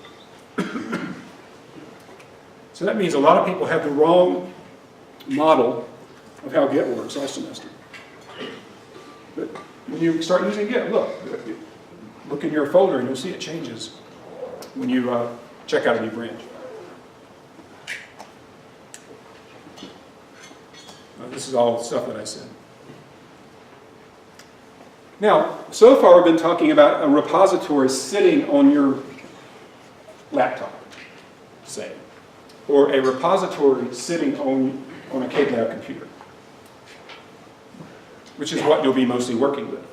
So that means a lot of people have the wrong model of how Git works all semester. But when you start using Git, look in your folder and you'll see it changes when you check out a new branch. This is all stuff that I said. Now, so far we've been talking about a repository sitting on your laptop, say, or a repository sitting on a KLab computer, which is what you'll be mostly working with.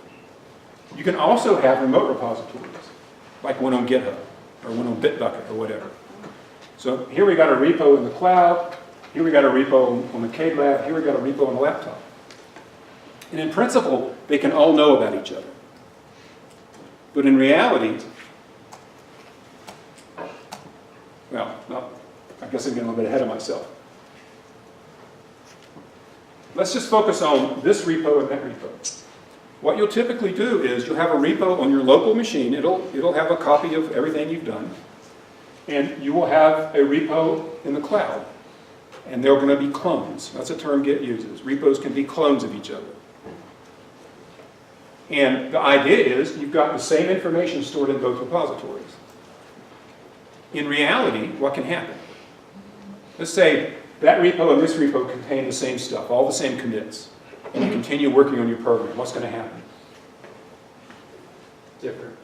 You can also have remote repositories, like one on GitHub, or one on Bitbucket, or whatever. So here we got a repo in the cloud, here we got a repo on the KLab, here we got a repo on the laptop. And in principle, they can all know about each other. But in reality, well, I guess I'm getting a little bit ahead of myself. Let's just focus on this repo and that repo. What you'll typically do is you'll have a repo on your local machine. It'll have a copy of everything you've done. And you will have a repo in the cloud. And they're going to be clones. That's a term Git uses. Repos can be clones of each other. And the idea is you've got the same information stored in both repositories. In reality, what can happen? Let's say that repo and this repo contain the same stuff, all the same commits, and you continue working on your program. What's going to happen? Different.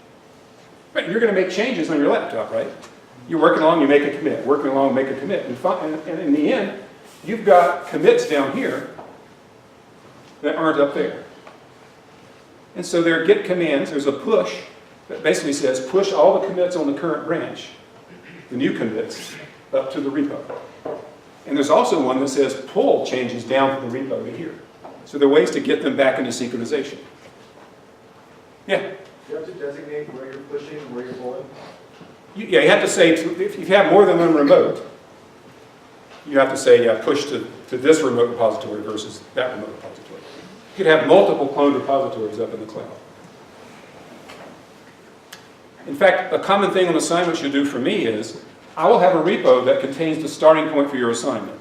Right, you're going to make changes on your laptop, right? You're working along, you make a commit. Working along, make a commit. And in the end, you've got commits down here that aren't up there. And so there are Git commands. There's a push that basically says push all the commits on the current branch, the new commits, up to the repo. And there's also one that says pull changes down from the repo to here. So there are ways to get them back into synchronization. Yeah? Do you have to designate where you're pushing and where you're pulling? You have to say, if you have more than one remote, you have to say, push to this remote repository versus that remote repository. You could have multiple cloned repositories up in the cloud. In fact, a common thing on assignments you do for me is, I will have a repo that contains the starting point for your assignment.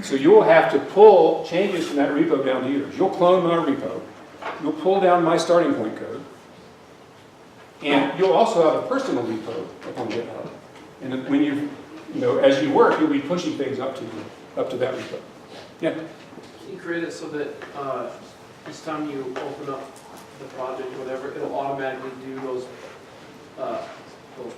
So you will have to pull changes from that repo down to yours. You'll clone my repo. You'll pull down my starting point code. And you'll also have a personal repo up on GitHub. And when as you work, you'll be pushing things up to that repo. Yeah? Can you create it so that each time you open up the project or whatever, it'll automatically do those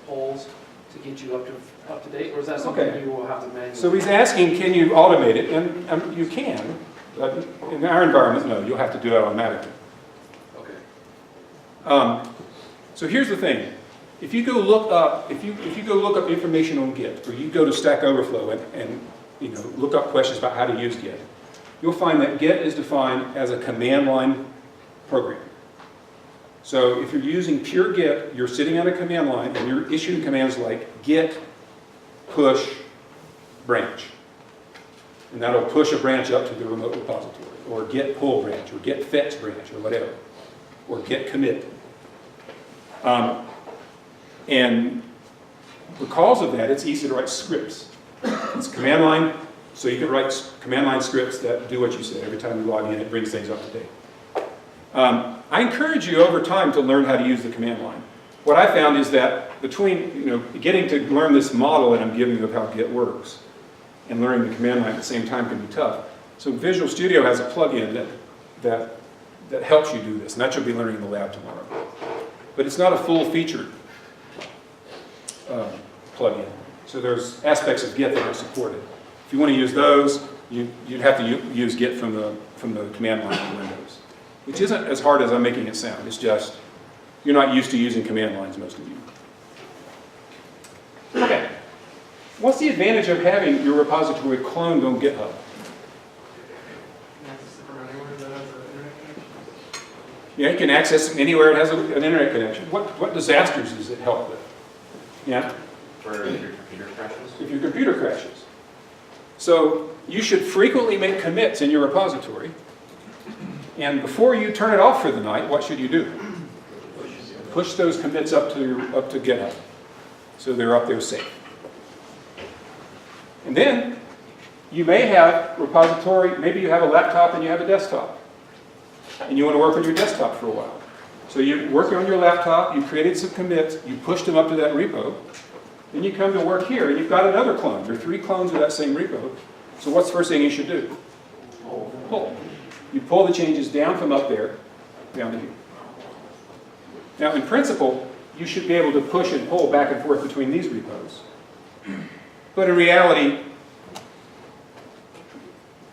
polls to get you up to date, or is that something Okay. you will have to manually? So he's asking, can you automate it? And you can, but in our environment, no, you'll have to do it automatically. Okay. So here's the thing. If you go look up, information on Git, or you go to Stack Overflow and you know, look up questions about how to use Git, you'll find that Git is defined as a command line program. So if you're using pure Git, you're sitting on a command line and you're issuing commands like git push branch. And that'll push a branch up to the remote repository, or git pull branch, or git fetch branch, or whatever, or git commit. And because of that, it's easy to write scripts. It's command line, so you can write command line scripts that do what you say. Every time you log in, it brings things up to date. I encourage you over time to learn how to use the command line. What I found is that between getting to learn this model that I'm giving you of how Git works and learning the command line at the same time can be tough. So Visual Studio has a plugin that helps you do this, and that you'll be learning in the lab tomorrow. But it's not a full-featured plugin. So there's aspects of Git that are supported. If you want to use those, you'd have to use Git from the command line in Windows, which isn't as hard as I'm making it sound. It's just you're not used to using command lines, most of you. Okay. What's the advantage of having your repository cloned on GitHub? Yeah, you can access it anywhere it has an internet connection. What disasters does it help with? Yeah? For if your computer crashes? If your computer crashes. So you should frequently make commits in your repository. And before you turn it off for the night, what should you do? Push those commits up to GitHub, so they're up there safe. And then you may have repository, maybe you have a laptop and you have a desktop, and you want to work on your desktop for a while. So you work on your laptop, you created some commits, you pushed them up to that repo, then you come to work here and you've got another clone. There are 3 clones of that same repo. So what's the first thing you should do? Pull. You pull the changes down from up there, down to here. Now, in principle, you should be able to push and pull back and forth between these repos. But in reality,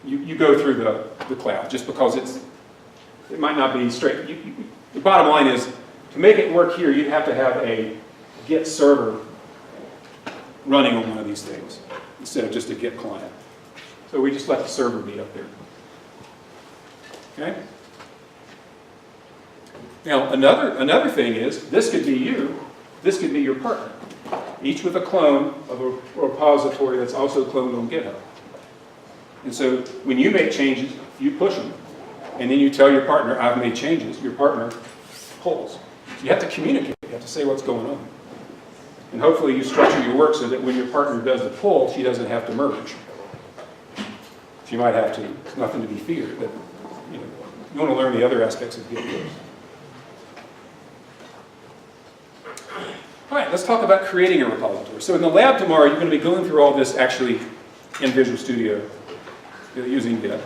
you go through the cloud just because it might not be straight. The bottom line is, to make it work here, you'd have to have a Git server running on one of these things instead of just a Git client. So we just let the server be up there. Okay? Now, another thing is, this could be you, this could be your partner, each with a clone of a repository that's also cloned on GitHub. And so when you make changes, you push them, and then you tell your partner, I've made changes. Your partner pulls. You have to communicate. You have to say what's going on. And hopefully you structure your work so that when your partner does the pull, she doesn't have to merge. She might have to. It's nothing to be feared. But, you want to learn the other aspects of Git first. All right, let's talk about creating a repository. So in the lab tomorrow, you're going to be going through all this actually in Visual Studio using Git.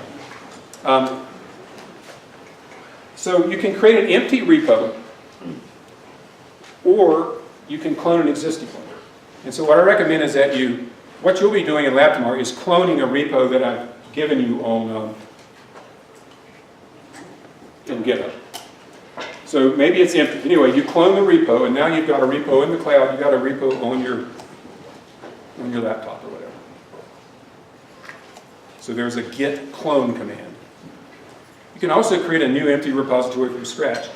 So you can create an empty repo, or you can clone an existing one. And so what I recommend is that what you'll be doing in lab tomorrow is cloning a repo that I've given you on in GitHub. So maybe it's empty. Anyway, you clone the repo, and now you've got a repo in the cloud. You've got a repo on your laptop or whatever. So there's a git clone command. You can also create a new empty repository from scratch.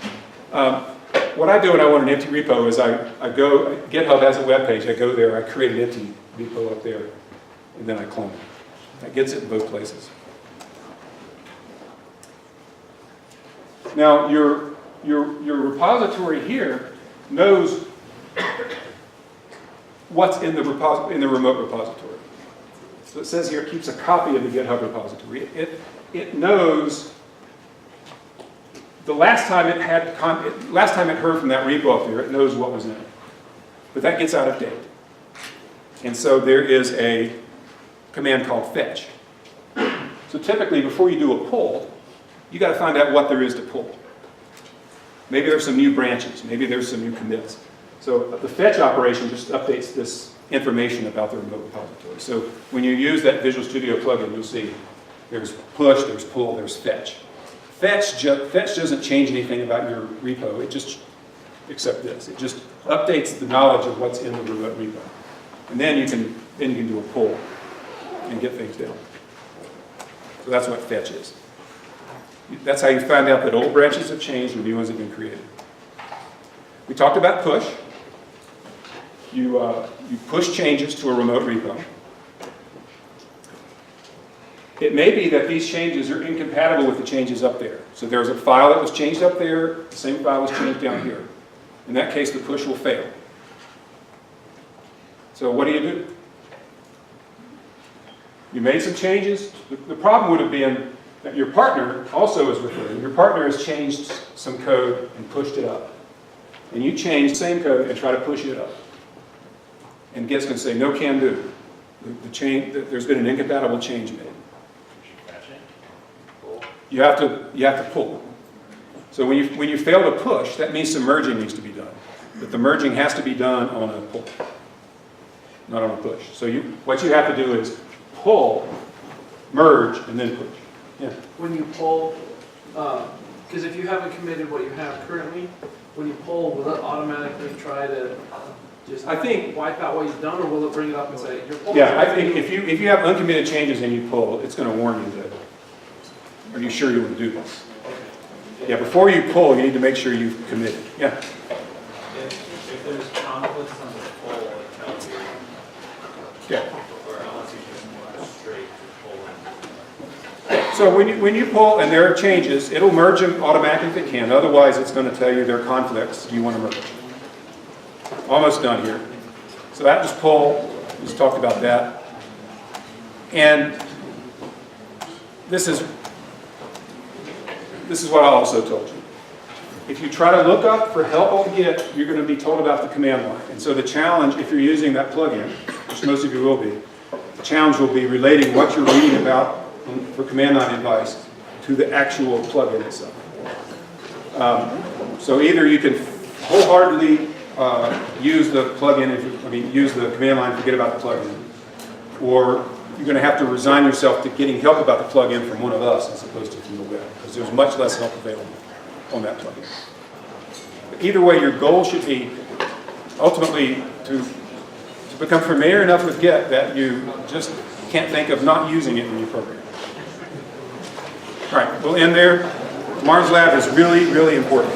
What I do when I want an empty repo is GitHub has a web page. I go there, I create an empty repo up there, and then I clone it. That gets it in both places. Now, your repository here knows what's in the remote repository. So it says here it keeps a copy of the GitHub repository. It knows the last time it heard from that repo up there, it knows what was in it. But that gets out of date. And so there is a command called fetch. So typically, before you do a pull, you got to find out what there is to pull. Maybe there's some new branches. Maybe there's some new commits. So the fetch operation just updates this information about the remote repository. So when you use that Visual Studio plugin, you'll see there's push, there's pull, there's fetch. Fetch doesn't change anything about your repo, it just, except this, it just updates the knowledge of what's in the remote repo. And then you can do a pull and get things down. So that's what fetch is. That's how you find out that old branches have changed and new ones have been created. We talked about push. You push changes to a remote repo. It may be that these changes are incompatible with the changes up there. So there's a file that was changed up there, the same file was changed down here. In that case, the push will fail. So what do? You made some changes. The problem would have been that your partner also is referring. Your partner has changed some code and pushed it up. And you change the same code and try to push it up. And Git's going to say, no can do. There's been an incompatible change made. You have to pull. So when you fail to push, that means some merging needs to be done. But the merging has to be done on a pull, not on a push. So what you have to do is pull, merge, and then push. Yeah. When you pull, because if you haven't committed what you have currently, when you pull, will it automatically try to just wipe out what you've done, or will it bring it up and say, you're pulling? Yeah, I think if you have uncommitted changes and you pull, it's going to warn you that, are you sure you want to do this? Yeah, before you pull, you need to make sure you've committed. Yeah. If there's conflicts on the pull, it tells you. Yeah. Or unless you just go straight to pull in. So when you pull and there are changes, it'll merge them automatically if it can. Otherwise, it's going to tell you there are conflicts you want to merge. Almost done here. So that was pull. We just talked about that. And this is what I also told you. If you try to look up for help on Git, you're going to be told about the command line. And so the challenge, if you're using that plugin, which most of you will be, the challenge will be relating what you're reading about for command line advice to the actual plugin itself. So either you can wholeheartedly use the plugin, use the command line, forget about the plugin, or you're going to have to resign yourself to getting help about the plugin from one of us as opposed to from the web, because there's much less help available on that plugin. But either way, your goal should be ultimately to become familiar enough with Git that you just can't think of not using it in your program. All right, we'll end there. Tomorrow's lab is really, really important.